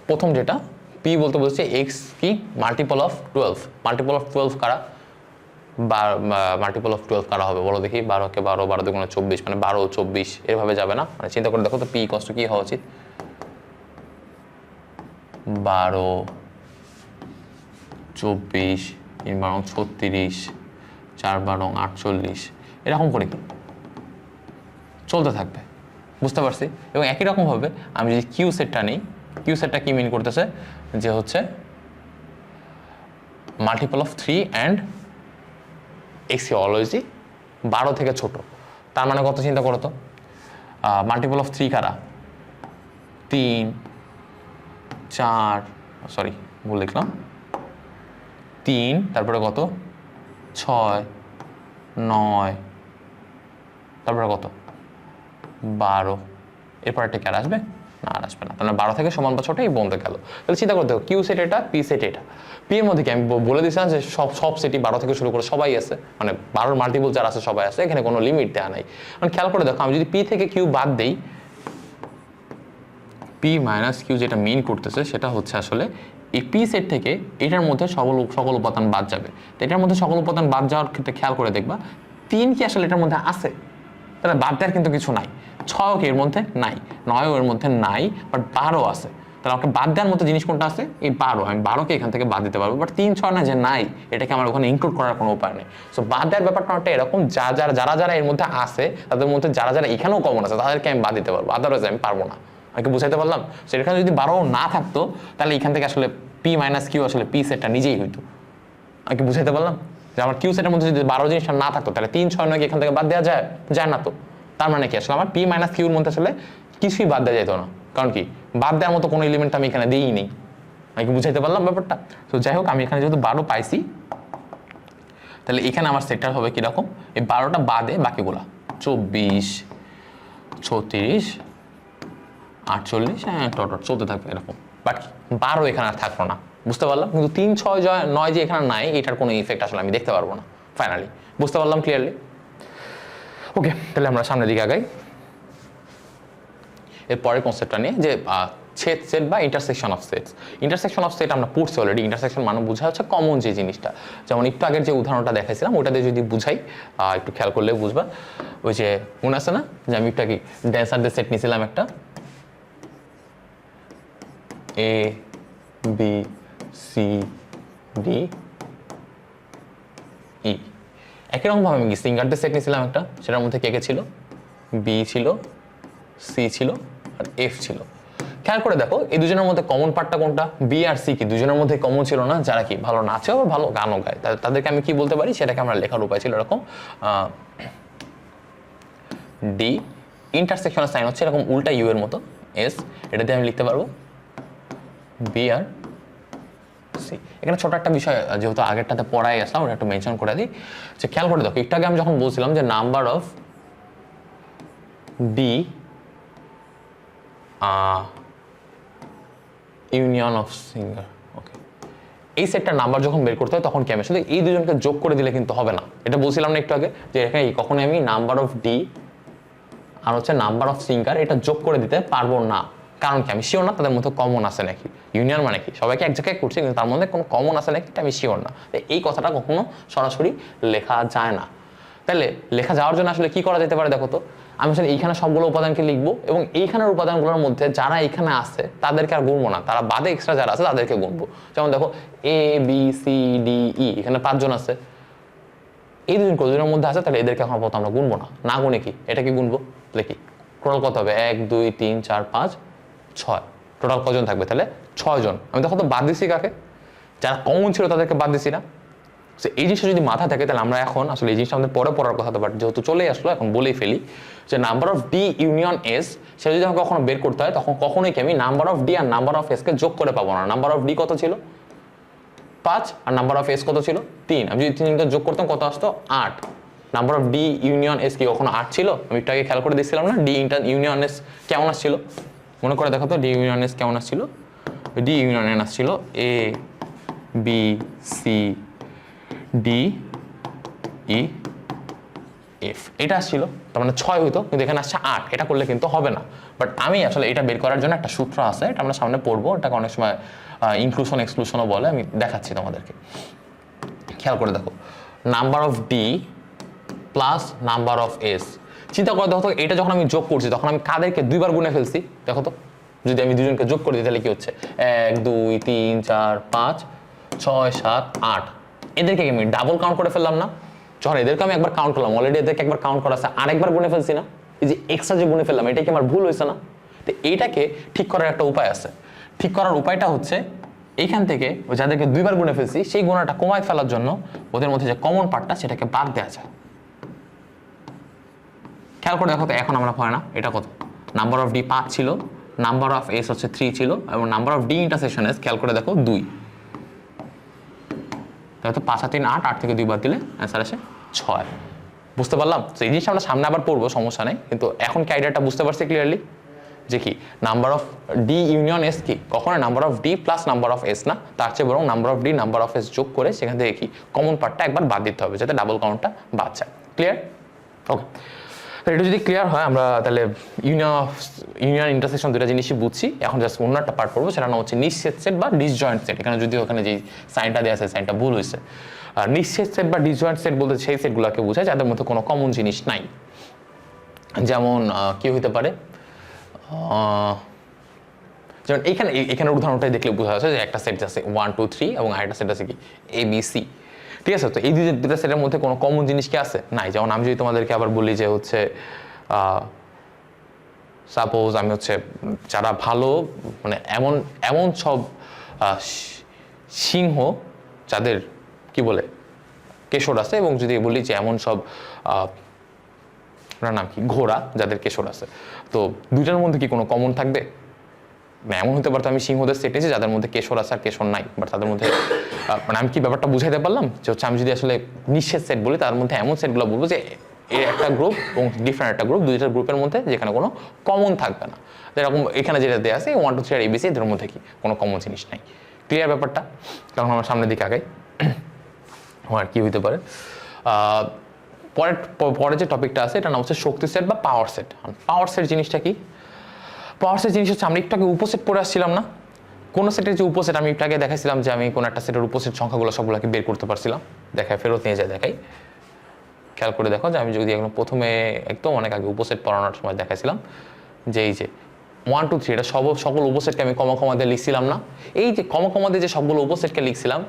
প্রথম যেটা পি বলতে বলছে এক্স কি মাল্টিপল অফ 12, মাল্টিপল অফ 12 কারা মাল্টিপল অফ 12 কারা হবে বলো দেখি, 12 কে 12, 12 দুগুণে 24 মানে 12 24 এভাবে যাবে না, মানে চিন্তা করে দেখো তো পি কষ্ট কি হওয়া উচিত, 12 24 3 12 36 4 12 48 এরকম করে কি চলতে থাকবে, বুঝতে পারছি। এবং একই রকম ভাবে আমি যদি কিউ সেটটা নিই, কিউ সেটটা কি মিন করতেছে যে হচ্ছে মাল্টিপল অফ 3 অ্যান্ড এক্স অলওয়েজই 12 থেকে ছোট, তার মানে কত চিন্তা করো তো, মাল্টিপল অফ 3 কারা 3 4 সরি ভুল লিখলাম 3 তারপরে কত 6 9 তারপরে কত 12, এরপর একটা কার আসবে না, আর আসবে না, তাহলে 12 থেকে সমান বা ছোট এই বন্ধ গেল। তাহলে চিন্তা করতে হবে কিউ সেট এটা, পি সেট এটা। পি এর মধ্যে কি আমি বলে দিয়েছিলাম যে সব সেটই 12 থেকে শুরু করে সবাই আছে, মানে 12 মাল্টিপল যারা আছে সবাই আছে, এখানে কোনো লিমিট দেওয়া নাই। মানে খেয়াল করে দেখো আমি যদি পি থেকে কিউ বাদ দেই, পি মাইনাস কিউ যেটা মেইন করতেছে সেটা হচ্ছে আসলে এই পি সেট থেকে এটার মধ্যে সকল উপাদান বাদ যাবে। তো এটার মধ্যে সকল উপাদান বাদ যাওয়ার ক্ষেত্রে খেয়াল করে দেখবা 3 কি আসলে এটার মধ্যে আছে, তাহলে বাদ দেওয়ার কিন্তু কিছু নাই, 6 কি এর মধ্যে নাই, 9 এর মধ্যে নাই, বাট 12 আছে, তাহলে আমাকে বাদ দেওয়ার মতো জিনিস কোনটা আছে, এই 12, আমি 12কে এখান থেকে বাদ দিতে পারবো, বাট 3 6 না যে নাই, এটাকে আমার ওখানে ইনক্লুড করার কোনো উপায় নেই। সো বাদ দেওয়ার ব্যাপারটা অনেকটা এরকম, যারা এর মধ্যে আছে তাদের মধ্যে যারা এখানেও কমন আছে তাদেরকে আমি বাদ দিতে পারবো, আদারওয়াইজ আমি পারবো না। আমাকে বুঝাইতে পারলাম? সো এখানে যদি 12 না থাকতো তাহলে এখান থেকে আসলে পি মাইনাস কিউ আসলে পি সেটটা নিজেই হইতো। আমাকে বুঝাইতে পারলাম যে আমার কিউ সেটের মধ্যে যদি 12 জিনিসটা না থাকতো তাহলে 3 6 9 কি এখান থেকে বাদ দেওয়া যায় না তো। তার মানে কি আসলে আমার পি মাইনাস কিউর মধ্যে আসলে কিছুই বাদ দেওয়া যেত না, কারণ কি বাদ দেওয়ার মতো কোনো এলিমেন্ট আমি এখানে দিই নেই। আমি কি বুঝাইতে পারলাম ব্যাপারটা? তো যাই হোক, আমি এখানে যেহেতু 12 পাইছি তাহলে এখানে আমার সেটটা হবে কিরকম, এই 12টা বাদে বাকিগুলা 24 36 48 হ্যাঁ টট চলতে থাকবে এরকম, বাট 12 এখানে আর থাকলো না, বুঝতে পারলাম। কিন্তু 3 6 9 যে এখানে নাই, এটার কোনো ইফেক্ট আসলে আমি দেখতে পারবো না ফাইনালি, বুঝতে পারলাম ক্লিয়ারলি? ওকে, তাহলে আমরা সামনের দিকে আগাই এর পরের কনসেপ্টটা নিয়ে, যে ছেদ সেট বা intersection of sets. Intersection of set আমরা পড়ছি অলরেডি। ইন্টারসেকশন মানে বোঝা হচ্ছে কমন যে জিনিসটা, যেমন একটু আগের যে উদাহরণটা দেখাইছিলাম ওটাতে যদি বুঝাই, একটু খেয়াল করলে বুঝবা। ওই যে মনে আছে না যে আমি একটু আগে ড্যান্সারদের সেট নিয়েছিলাম একটা, এ বি সি ডি ই, একই রকমভাবে আমি সিঙ্গারদের সেট নিয়েছিলাম একটা, সেটার মধ্যে কে কে ছিল, বি ছিল, সি ছিল আর এফ ছিল। খেয়াল করে দেখো এই দুজনের মধ্যে কমন পার্টটা কোনটা, বি আর সি কি দুজনের মধ্যে কমন ছিল না, যারা কি ভালো নাচেও আর ভালো গানও গায়, তাদেরকে আমি কি বলতে পারি সেটাকে আমরা লেখার উপায় ছিল এরকম, ডি ইন্টারসেকশনের সাইন হচ্ছে এরকম উল্টা ইউ এর মতো, এস, এটা দিয়ে আমি লিখতে পারবো বি আর সি। এখানে ছোট একটা বিষয় যেহেতু আগেরটাতে পড়াই আসলাম ওটা একটু মেনশন করে দিই, যে খেয়াল করে দেখো একটু আগে আমি যখন বলছিলাম যে number of the union of singer, okay, এই সেটটার নাম্বার যখন বের করতে হয় তখন কি আমি শুধু এই দুজনকে যোগ করে দিলে কিন্তু হবে না, এটা বলছিলাম না একটু আগে যে এখানে কখনোই আমি নাম্বার অফ ডি আর হচ্ছে নাম্বার অফ সিঙ্গার এটা যোগ করে দিতে পারবো না, কারণ কি আমি শিওর না তাদের মধ্যে কমন আছে নাকি, ইউনিয়ন মানে কি সবাইকে এক জায়গায় করছে কিন্তু তার মধ্যে কোনো কমন আছে নাকি আমি শিওর না, এই কথাটা কখনো সরাসরি লেখা যায় না। তাহলে লেখা যাওয়ার জন্য আসলে কি করা যেতে পারে দেখো তো, আমি আসলে এইখানে সবগুলো উপাদানকে লিখবো এবং এইখানের উপাদানগুলোর মধ্যে যারা এখানে আছে তাদেরকে আর গুনবো না, তারা বাদে এক্সট্রা যারা আছে তাদেরকে গুনবো। যেমন দেখো এ বি সি ডি ই, এখানে 5 জন আছে, এই দুজনের মধ্যে আছে, তাহলে এদেরকে এখন আপাতত আমরা গুনবো না গুনে কি এটা কি গুনবো, লিখি টোটাল কত হবে 1 2 3 4 5 6, টোটাল কজন থাকবে তাহলে 6 জন। আমি দেখো তো বাদ দিছি কাকে, যারা কমন ছিল তাদেরকে বাদ দিছি না। এই জিনিসটা যদি মাথা থাকে তাহলে আমরা এখন আসলে এই জিনিসটা আমাদের পরে পড়ার কথা, বাট যেহেতু চলেই আসলো এখন বলেই ফেলি যে number of the union S সেটা যদি আমাকে কখনো বের করতে হয় তখন কখনোই কি আমি নাম্বার অফ ডি আর নাম্বার অফ এস কে যোগ করে পাবো না। নাম্বার অফ ডি কত ছিল 5 আর নাম্বার অফ এস কত ছিল 3, আমি যদি 3টা যোগ করতাম কত আসতো 8, number of the union S কি কখনো 8 ছিল? আমি একটু আগে খেয়াল করে দেখছিলাম না ডি ইউনিয়ন এস কেমন আসছিল, মনে করে দেখো তো ডি ইউনিয়ন এস কেমন আসছিল। ডি ইউনিয়ন এন আসছিল A B C D E F, এটা আসছিল, তার মানে 6 হইতো, কিন্তু এখানে আসছে 8। এটা করলে কিন্তু হবে না। বাট আমি আসলে এটা বের করার জন্য একটা সূত্র আছে, এটা আমরা সামনে পড়বো, এটাকে অনেক সময় ইনক্লুশন এক্সক্লুশনও বলে, আমি দেখাচ্ছি তোমাদেরকে। খেয়াল করে দেখো, number of D plus number of S, চিন্তা করে দেখো তো, এটা যখন আমি যোগ করছি তখন আমি কাদেরকে 2 বার গুণে ফেলছি দেখো তো। যদি আমি দুজনকে যোগ করে দিই তাহলে কি হচ্ছে, 1 2 3 4 5 6 7 8, এদেরকে আমি ডাবল কাউন্ট করে ফেললাম না? যখন এদেরকে আমি একবার কাউন্ট করলাম, অলরেডি এদেরকে একবার কাউন্ট করা আছে, আরেকবার গুণে ফেলছি না? এই যে এক্সট্রা যে গুণে ফেললাম, এটা কি আমার ভুল হয়েছে না? তো এইটাকে ঠিক করার একটা উপায় আছে। ঠিক করার উপায়টা হচ্ছে এইখান থেকে যাদেরকে 2 বার গুণে ফেলছি সেই গুণাটা কমায় ফেলার জন্য ওদের মধ্যে যে কমন পার্টটা সেটাকে বাদ দেওয়া যায়। খেয়াল করে দেখো তো, এখন আমরা হয় না, এটা কত, নাম্বার অফ ডি 5 ছিল, নাম্বার অফ এস হচ্ছে 3 ছিল, এবং number of D intersection S খেয়াল করে দেখো 2। তাহলে তো 5 আর 3 8, 8 থেকে 2 বাদ দিলে অ্যান্সার আসে 6। বুঝতে পারলাম? তো এই জিনিসটা আমরা সামনে আবার পড়বো, সমস্যা নেই, কিন্তু এখন কি আইডিয়াটা বুঝতে পারছি ক্লিয়ারলি যে কি number of the union S কি কখনো number of D plus number of S না, তার চেয়ে বরং number of D number of S যোগ করে সেখান থেকে কি কমন পার্টটা একবার বাদ দিতে হবে যাতে ডাবল কাউন্টটা বাদ যায়। ক্লিয়ার? ওকে, এটা যদি ক্লিয়ার হয় আমরা তাহলে ইউনিয়ন ইন্টারসেকশন দুটা জিনিসই বুঝছি। এখন জাস্ট অন্য একটা পার্ট পড়বো, সেটা নাম হচ্ছে নিঃছেদ সেট বা ডিসজয়েন্ট সেট। এখানে যদি ওখানে যে সাইনটা দেওয়া আছে সাইনটা ভুল হয়েছে। আর নিঃছেদ সেট বা ডিসজয়েন্ট সেট বলতে সেই সেটগুলোকে বোঝায় যাদের মধ্যে কোনো কমন জিনিস নাই। যেমন কি হইতে পারে, যেমন এখানে উদাহরণটাই দেখলে বোঝা যাচ্ছে যে একটা সেট আছে 1 2 3 এবং আরেকটা সেট আছে কি এ বি সি। ঠিক আছে, তো এই দুটো সেটের মধ্যে কোনো কমন জিনিস কি আছে? নাই। যেমন আমি যদি তোমাদেরকে আবার বলি যে হচ্ছে সাপোজ আমি হচ্ছে যারা ভালো মানে এমন সব সিংহ যাদের কি বলে কেশর আছে, এবং যদি বলি যে এমন সব ওনার নাম কি ঘোড়া যাদের কেশর আছে, তো দুইটার মধ্যে কি কোনো কমন থাকবে? না, এমন হতে পারতো আমি সিংহদের সেট নিয়েছি যাদের মধ্যে কেশর আছে আর কেশর নাই, বাট তাদের মধ্যে মানে আমি কি ব্যাপারটা বুঝাইতে পারলাম যে হচ্ছে আমি যদি আসলে নিঃশ্বেদ সেট বলি তার মধ্যে এমন সেটগুলো বলবো যে এর একটা গ্রুপ এবং ডিফারেন্ট একটা গ্রুপ, দুইটা গ্রুপের মধ্যে যেখানে কোনো কমন থাকবে না। যেরকম এখানে যেটা দেওয়া আছে 1 2 3 আর এবিসি, এদের মধ্যে কি কোনো কমন জিনিস নাই। ক্লিয়ার ব্যাপারটা? তখন আমার সামনের দিকে আগাই। আর কি হইতে পারে, পরে যে টপিকটা আছে এটা নাম হচ্ছে শক্তি সেট বা পাওয়ার সেট। পাওয়ার সেট জিনিসটা কি? পাওয়ার সেট জিনিস হচ্ছে আমরা একটু আগে উপসেট পড়ে আসছিলাম না, কোন সেটের যে উপসেট আমি একটু আগে দেখাইছিলাম যে আমি কোন একটা সেটের উপসেট সংখ্যাগুলো সবগুলোকে বের করতে পারছিলাম। দেখায় ফেরত নিয়ে যায় দেখাই, খেয়াল করে দেখো যে আমি যদি একদম প্রথমে একদম অনেক আগে উপসেট পড়ানোর সময় দেখাইছিলাম যে এই যে 1 2 3 এটা সকল উপসেটকে আমি কমা দিয়ে লিখছিলাম না। এই যে কমা দিয়ে যে সবগুলো উপসেটকে লিখছিলাম,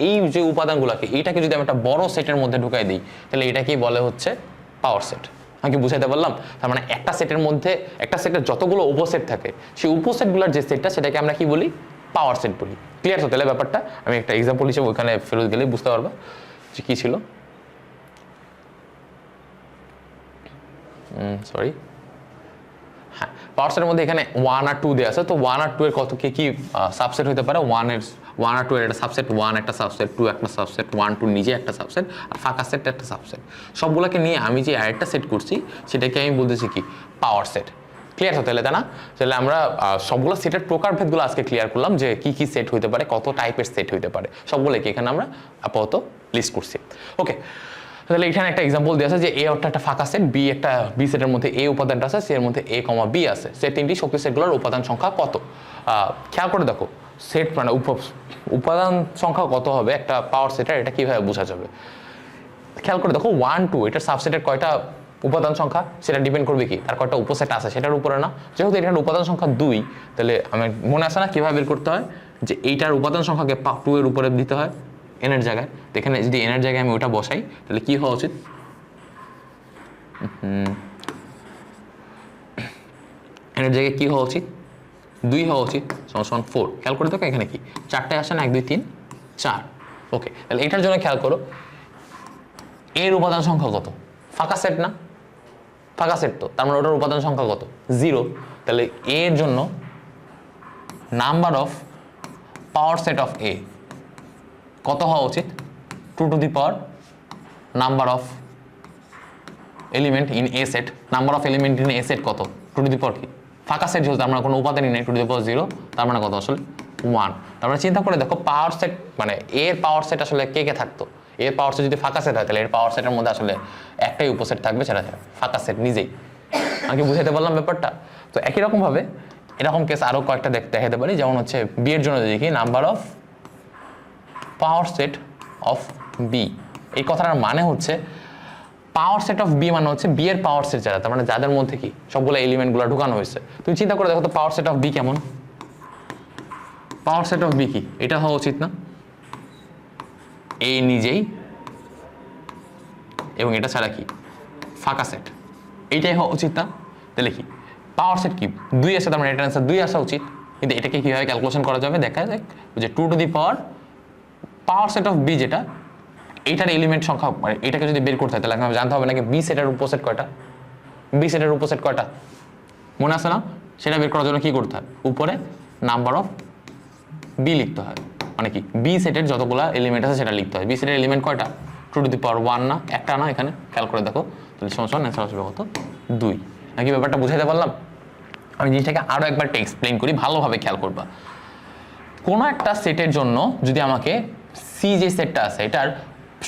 এই যে উপাদানগুলোকে এইটাকে যদি আমি একটা বড় সেটের মধ্যে ঢুকাই দিই তাহলে এটাকেই বলে হচ্ছে পাওয়ার সেট। আমি কি বুঝাইতে পারলাম? তার মানে একটা সেটের মধ্যে একটা সেটের যতগুলো উপসেট থাকে সেই উপসেটগুলোর যে সেটটা সেটাকে আমরা কি বলি? পাওয়ার সেট বলি। ক্লিয়ার তো তাহলে ব্যাপারটা? আমি একটা এক্সাম্পল হিসেবে ওইখানে ফেরত গেলেই বুঝতে পারবা যে কী ছিল। সরি, হ্যাঁ, পাওয়ার সেটের মধ্যে এখানে 1 আর 2 দেওয়া আছে, তো 1 আর 2 এর কত কি সাবসেট হতে পারে? 1 আর 2 এর একটা সাবসেট, 1 একটা সাবসেট, 2 একটা সাবসেট, 1 2 নিজে একটা সাবসেট, আর ফাঁকা সেট একটা সাবসেট। সবগুলোকে নিয়ে আমি যে আরেকটা সেট করছি সেটাকে আমি বলতেছি কি পাওয়ার সেট। ক্লিয়ার হতে তাহলে না? তাহলে আমরা সবগুলো সেটের প্রকারভেদগুলো আজকে ক্লিয়ার করলাম যে কি কি সেট হইতে পারে, কত টাইপের সেট হইতে পারে, সবগুলোকে এখানে আমরা আপাতত লিস্ট করছি। ওকে, তাহলে এখানে একটা এক্সাম্পল দেওয়া আছে যে এ একটা ফাঁকা সেট, বি সেটের মধ্যে এ উপাদানটা আছে, সি এর মধ্যে এ কমা বি আছে, সে তিনটি শক্তি সেটগুলোর উপাদান সংখ্যা কত? খেয়াল করে দেখো, সেট মানে উপাদান সংখ্যা কত হবে একটা পাওয়ার সেটের, এটা কিভাবে বোঝা যাবে? খেয়াল করে দেখো 1 2 এটার সাবসেটের কয়টা উপাদান সংখ্যা সেটা ডিপেন্ড করবে কি তার কয়টা উপসেট আছে সেটার উপরে না। যেহেতু এটার উপাদান সংখ্যা 2, তাহলে আমার মনে আছে না কিভাবে বের করতে হয় যে এইটার উপাদান সংখ্যাকে 2 এর উপরে দিতে হয় এনের জায়গায়। তো এখানে যদি এনের জায়গায় আমি ওটা বসাই তাহলে কি হওয়া উচিত? এনের জায়গায় কি হওয়া উচিত? 2 হওয়া উচিত, সমান 4। খেয়াল করে দেখো এখানে কি 4টে আসে না, 1 2 3 4। ওকে, তাহলে এটার জন্য খেয়াল করো এর উপাদান সংখ্যা কত? ফাঁকা সেট না, ফাঁকা সেট তো, তার মানে ওটার উপাদান সংখ্যা কত? 0। তাহলে এর জন্য number of power set of A কত হওয়া উচিত? 2 to the power number of element in a set, number of element in a set কত, টু টু দি পাওয়ার কি, ফাঁকা সেট যেহেতু তার মানে কোনো উপাদানই নেই, টু টু দি পাওয়ার 0, তার মানে কত আসলে 1। তার মানে চিন্তা করে দেখো পাওয়ার সেট মানে এর পাওয়ার সেট আসলে কে কে থাকতো, এর পাওয়ার সেট যদি ফাঁকা সেট হয় তাহলে এর পাওয়ার সেটের মধ্যে আসলে একটাই উপসেট থাকবে, সেটা ফাঁকা সেট নিজেই। আমি কি বুঝাতে পারলাম ব্যাপারটা? তো একই রকমভাবে এরকম কেস আরও কয়েকটা দেখাতে পারি, যেমন হচ্ছে বি এর জন্য দেখি number of power set of B. এই কথাটার মানে হচ্ছে পাওয়ার সেট অফ বি মানে হচ্ছে বি এর পাওয়ার সেট যারা, তার মানে যাদের মধ্যে কি সবগুলো এলিমেন্টগুলো ঢুকানো হয়েছে। তুমি চিন্তা করে দেখো তো পাওয়ার সেট অফ বি কেমন, পাওয়ার সেট অফ বি কি, এটা হওয়া উচিত না এ নিজেই এবং এটা ছাড়া কি ফাঁকা সেট, এইটাই হওয়া উচিত না? তাহলে কি পাওয়ার সেট কি 2 আসে, তার মানে এটার অ্যান্সার 2 আসা উচিত। কিন্তু এটাকে কীভাবে ক্যালকুলেশন করা যাবে দেখা যাক, যে two to the power set of B যেটা, এইটার এলিমেন্ট সংখ্যা মানে এটাকে যদি বের করতে হয় তাহলে আমাকে জানতে হবে নাকি বি সেটের উপসেট কয়টা, বি সেটের উপসেট কয়টা মনে আছে না? সেটা বের করার জন্য কি করতে হয়, উপরে নাম্বার অফ বি লিখতে হয়, মানে কি বি সেটের যতগুলো এলিমেন্ট আছে সেটা লিখতে হয়। বি সেটের এলিমেন্ট কয়টা, টু টু দি পাওয়ার 1 না, একটা না, এখানে খেয়াল করে দেখো তাহলে সমস্যা অ্যান্সার আসবে কত 2। নাকি ব্যাপারটা বুঝাইতে পারলাম? আমি জিনিসটাকে আরও একবার এক্সপ্লেন করি, ভালোভাবে খেয়াল করবা। কোনো একটা সেটের জন্য যদি আমাকে সি যে সেটটা আছে এটার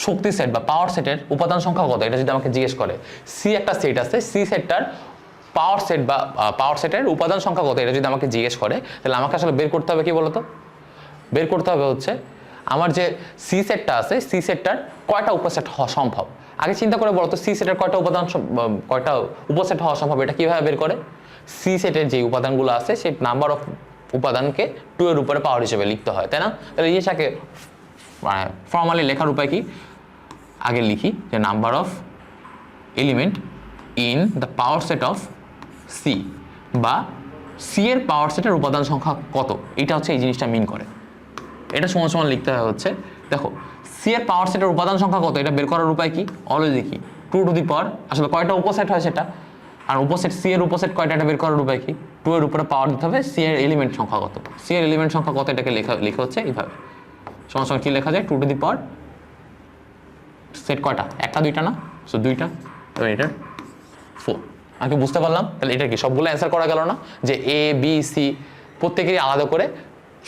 শক্তি সেট বা পাওয়ার সেটের উপাদান সংখ্যা কত এটা যদি আমাকে জিজ্ঞেস করে, সি একটা সেট আছে, সি সেটটার পাওয়ার সেট বা পাওয়ার সেটের উপাদান সংখ্যা কত এটা যদি আমাকে জিজ্ঞেস করে, তাহলে আমাকে আসলে বের করতে হবে কি বলতো, বের করতে হবে হচ্ছে আমার যে সি সেটটা আছে সি সেটটার কয়টা উপসেট হওয়া সম্ভব। আগে চিন্তা করে বলতো সি সেটের কয়টা উপসেট হওয়া সম্ভব, এটা কিভাবে বের করে, সি সেটের যে উপাদানগুলো আছে সেই নাম্বার অফ উপাদানকে 2 এর উপরে পাওয়ার হিসেবে লিখতে হয়, তাই না? তাহলে এই জিনিসটাকে ফর্মালি লেখার উপায় কি, আগে লিখি যে number of element in the power set of C, বা সি এর পাওয়ার সেটের উপাদান সংখ্যা কত, এটা হচ্ছে এই জিনিসটা মিন করে। এটা সমান সমান লিখতে হয় হচ্ছে দেখো সি এর পাওয়ার সেটের উপাদান সংখ্যা কত এটা বের করার উপায় কি, অলওয়েজ দেখি 2 টু দি পাওয়ার আসলে কয়টা উপসেট হয় সেটা, আর উপসেট সি এর উপসেট কয়টা এটা বের করার উপায় কি, 2 এর উপরে পাওয়ার দিতে হবে সি এর এলিমেন্ট সংখ্যা কত, সি এর এলিমেন্ট সংখ্যা কত এটাকে লেখা হচ্ছে এইভাবে, সমান সমান কি লেখা যায় 2 টু দি পাওয়ার সেট কয়টা, একটা দুইটা না, সো দুইটা, এবং এটার 4। আমি বুঝতে পারলাম? তাহলে এটা কি সবগুলো অ্যান্সার করা গেল না, যে এ বি সি প্রত্যেকেরই আলাদা করে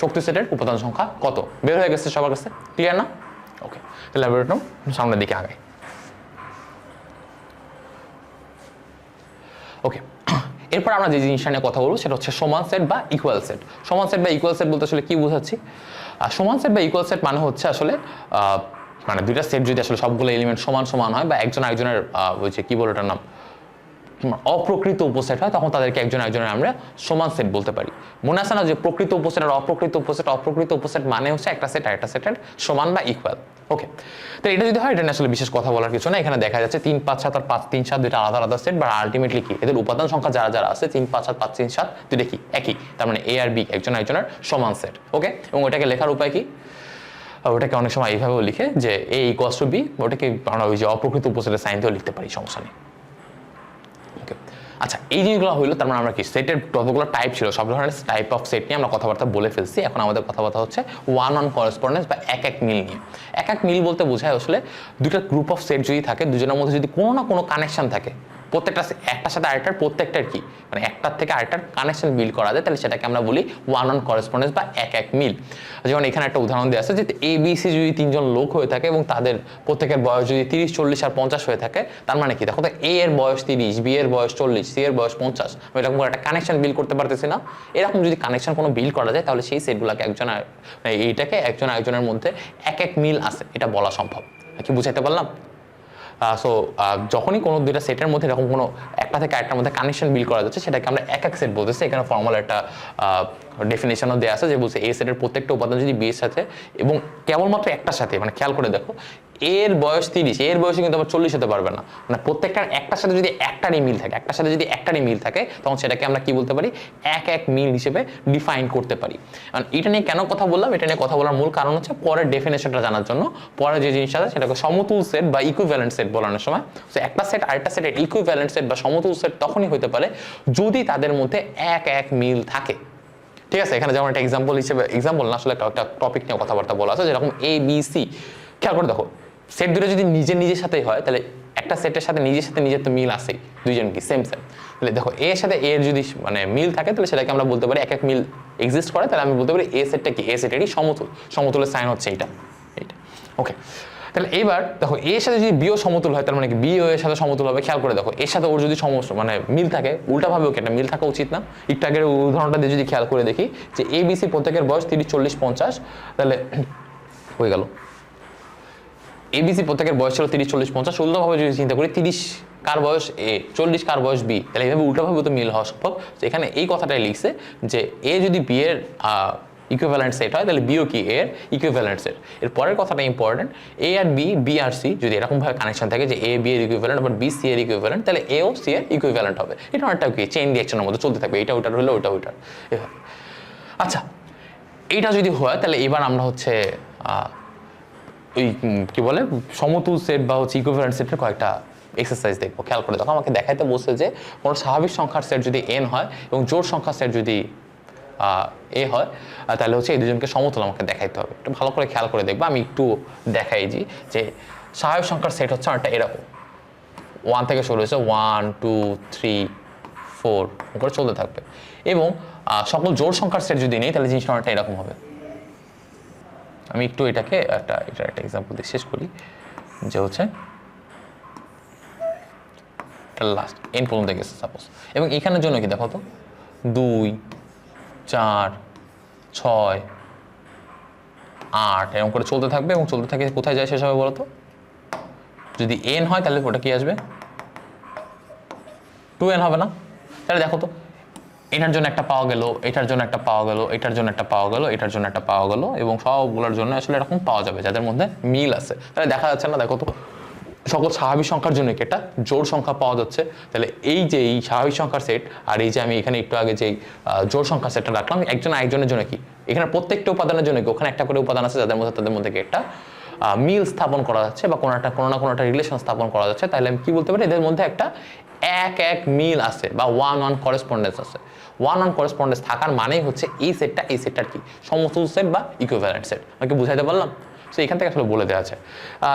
শক্তি সেটের উপাদান সংখ্যা কত বের হয়ে গেছে সবার কাছে, ক্লিয়ার না? ওকে, তাহলে ল্যাবরেটরি সামনের দিকে আগাই। ওকে, এরপর আমরা যে জিনিসটা নিয়ে কথা বলবো সেটা হচ্ছে সমান সেট বা ইকুয়াল সেট। সমান সেট বা ইকুয়াল সেট বলতে আসলে কি বোঝাচ্ছি, সমান সেট বা ইকুয়াল সেট মানে হচ্ছে আসলে মানে দুইটা সেট যদি আসলে সবগুলো এলিমেন্ট সমান সমান হয় বা একজন আরেকজনের ওই যে কি বলে ওটার নাম অপ্রকৃত উপসেট হয়, তখন তাদেরকে একজন একজনের আমরা সমান সেট বলতে পারি। মনে আছে না যে প্রকৃত উপসেট আর অপ্রকৃত উপসেট, অপ্রকৃত উপসেট মানে হচ্ছে একটা সেট আর একটা সেটের সমান বা ইকুয়াল। ওকে, তো এটা যদি হয় এটা আসলে বিশেষ কথা বলার কিছু না, এখানে দেখা যাচ্ছে 3 5 7 আর 5 3 7 দুইটা আলাদা আলাদা সেট, বা আলটিমেটলি কি এদের উপাদান সংখ্যা যারা যারা আছে 3 5 7 5 3 7 দুইটা কি একই, তার মানে এ আর বি একজন একজনের সমান সেট। ওকে, এবং ওটাকে লেখার উপায় কি, ওটাকে অনেক সময় এইভাবেও লিখে যে এ ইকুয়ালস টু বি, ওটাকে আমরা ওই যে অপ্রকৃত উপসেটের সাইন দিয়েও লিখতে পারি, সমস্যা নেই। ওকে, আচ্ছা এই জিনিসগুলো হইলো, তার মানে আমরা কি সেটের যতগুলো টাইপ ছিল সব ধরনের টাইপ অফ সেট নিয়ে আমরা কথাবার্তা বলে ফেলছি। এখন আমাদের কথাবার্তা হচ্ছে ওয়ান অন করেসপন্ডেন্স বা এক এক মিল নিয়ে। এক এক মিল বলতে বোঝায় আসলে দুটো গ্রুপ অফ সেট যদি থাকে, দুজনের মধ্যে যদি কোনো না কোনো কানেকশন থাকে, প্রত্যেকটা একটার সাথে আরেকটার প্রত্যেকটার কি মানে একটার থেকে আরেকটার কানেকশন বিল্ড করা যায়, তাহলে সেটাকে আমরা বলি ওয়ান অন করেসপন্ডেন্স বা এক এক মিল। যেমন এখানে একটা উদাহরণ দেওয়া আছে যে এ বি সি যদি 3 জন লোক হয়ে থাকে এবং তাদের প্রত্যেকের বয়স যদি 30 40 আর 50 হয়ে থাকে, তার মানে কি দেখো তো এ এর বয়স 30, বি এর বয়স 40, সি এর বয়স 50, আমি এরকম একটা কানেকশন বিল্ড করতে পারতেছি না। এরকম যদি কানেকশন কোনো বিল্ড করা যায় তাহলে সেই সেটগুলোকে একজন এইটাকে একজন আরেকজনের মধ্যে এক এক মিল আছে এটা বলা সম্ভব। কি বুঝাইতে পারলাম? সো যখনই কোনো দুইটা সেটের মধ্যে এরকম কোনো একটা থেকে আরেকটার মধ্যে কানেকশন বিল্ড করা যাচ্ছে সেটাকে আমরা এক এক সেট বলতেছি। এখানে ফর্মাল একটা ডেফিনেশনও দেওয়া আছে যে বলছে এ সেটের প্রত্যেকটা উপাদান যদি বি এর সাথে এবং কেবলমাত্র একটার সাথে, মানে খেয়াল করে দেখো এর বয়স 30, এর বয়সে কিন্তু আবার 40 হতে পারবে না, মানে প্রত্যেকটার একটার সাথে যদি একটারই মিল থাকে, একটার সাথে যদি একটারই মিল থাকে তখন সেটাকে আমরা কি বলতে পারি এক এক মিল হিসেবে ডিফাইন করতে পারি। কারণ এটা নিয়ে কেন কথা বললাম, এটা নিয়ে কথা বলার মূল কারণ হচ্ছে পরের ডেফিনেশনটা জানার জন্য। পরে যে জিনিসটা আছে সেটাকে সমতুল সেট বা ইকুইভ্যালেন্ট সেট বলানোর সময়, তো একটা সেট আরেকটা সেটের ইকুইভ্যালেন্ট সেট বা সমতুল সেট তখনই হতে পারে যদি তাদের মধ্যে এক এক মিল থাকে। ঠিক আছে, এখানে যেমন একটা এক্সাম্পল হিসেবে, এক্সাম্পল না আসলে একটা টপিক নিয়ে কথাবার্তা বলা আছে, যেরকম এ বি সি। খেয়াল করে দেখো সেট দুটো যদি নিজের সাথেই হয় তাহলে একটা সেটের সাথে নিজের তো মিল আসেই, দুইজন কি সেম সেট। তাহলে দেখো এ এর সাথে এ এর যদি মানে মিল থাকে তাহলে সেটাকে আমরা বলতে পারি এক মিল এক্সিস্ট করে, তাহলে আমি বলতে পারি এ সেটটা কি, এ সেটেরই সমতুল, সমতুলের সাইন হচ্ছে এইটা। ওকে, তাহলে এবার দেখো এর সাথে যদি বিও সমতুল হয় তার মানে কি বিও এর সাথে সমতুল হবে। খেয়াল করে দেখো এর সাথে ওর যদি মানে মিল থাকে, উল্টাভাবেও কি একটা মিল থাকা উচিত না? একটু আগের উদাহরণটা দিয়ে যদি খেয়াল করে দেখি যে এ বি সি প্রত্যেকের বয়স 30, 40, 50, তাহলে হয়ে গেল এবিসি প্রত্যেকের বয়স ছিল 30, 40, 50। উল্টোভাবে যদি চিন্তা করি 30 কার বয়স এ, 40 কার বয়স বি, তাহলে এইভাবে উল্টোভাবে তো মিল হওয়া সম্ভব। এখানে এই কথাটাই লিখছে যে এ যদি বি এর ইকুইভ্যালেন্ট সেট হয় তাহলে বিও কি এর ইকুইভ্যালেন্ট সেট। এর পরের কথাটা ইম্পর্টেন্ট, এ আর বি, বি আর সি যদি এরকমভাবে কানেকশন থাকে যে এ বি এর ইকুইভ্যালেন্ট আবার বি সি এর ইকুইভ্যালেন্ট, তাহলে এ ও সি এর ইকুইভ্যালেন্ট হবে। এটা অনেকটা কি চেইন রিঅ্যাকশনের মধ্যে চলতে থাকবে, এটা ওটার হলো ওটা ওটার এভাবে। আচ্ছা, এইটা যদি হয় তাহলে এবার আমরা হচ্ছে ওই কি বলে সমতুল সেট বা হচ্ছে ইকুইভ্যালেন্ট সেটের কয়েকটা এক্সারসাইজ দেখবো। খেয়াল করে দেখো, আমাকে দেখাইতে বলছে যে কোনো স্বাভাবিক সংখ্যার সেট যদি এন হয় এবং জোড় সংখ্যার সেট যদি এ হয় তাহলে হচ্ছে এই দুজনকে সমতুল আমাকে দেখাইতে হবে। একটু ভালো করে খেয়াল করে দেখবো, আমি একটু দেখাই যে স্বাভাবিক সংখ্যার সেট হচ্ছে অনেকটা এরকম, 1 থেকে শুরু হয়েছে 1 2 3 4 করে চলতে থাকবে। এবং সকল জোড় সংখ্যার সেট যদি নেই তাহলে জিনিসটা অনেকটা এরকম হবে। আমি একটু এটাকে এটার একটা এক্সাম্পল দিয়ে শেষ করি যে হচ্ছে লাস্ট এন পর্যন্ত গেছে সাপোজ, এবং এখানের জন্য কি দেখো তো 2 4 6 8 এরকম করে চলতে থাকবে এবং চলতে থাকে কোথায় যায় শেষ হবে বলো তো? যদি এন হয় তাহলে ওটা কি আসবে 2n হবে না? তাহলে দেখো তো এটার জন্য একটা পাওয়া গেল, এটার জন্য একটা পাওয়া গেল, এটার জন্য একটা পাওয়া গেল, এটার জন্য একটা পাওয়া গেল, এবং সবগুলোর জন্য আসলে এরকম পাওয়া যাবে যাদের মধ্যে মিল আছে। তাহলে দেখা যাচ্ছে না, দেখো তো সকল স্বাভাবিক সংখ্যার জন্য কি একটা জোড় সংখ্যা পাওয়া যাচ্ছে। তাহলে এই যে এই স্বাভাবিক সংখ্যার সেট আর এই যে আমি এখানে একটু আগে যে জোড় সংখ্যার সেটটা রাখলাম, একজন আরেকজনের জন্য কি এখানে প্রত্যেকটা উপাদানের জন্য কি ওখানে একটা করে উপাদান আছে যাদের মধ্যে তাদের মধ্যে কি একটা মিল স্থাপন করা যাচ্ছে বা কোনো না কোনো একটা রিলেশন স্থাপন করা যাচ্ছে। তাহলে আমি কি বলতে পারি এদের মধ্যে একটা এক মিল আছে বা 1 করেসপন্ডেন্স আছে। 1 করেসপন্ডেন্স থাকার মানেই হচ্ছে এই সেটটার কি সমতুল সেট বা ইকুইভ্যালেন্ট সেট। আমাকে বুঝাইতে পারলাম? সো এখান থেকে আসলে বলে দেওয়া আছে।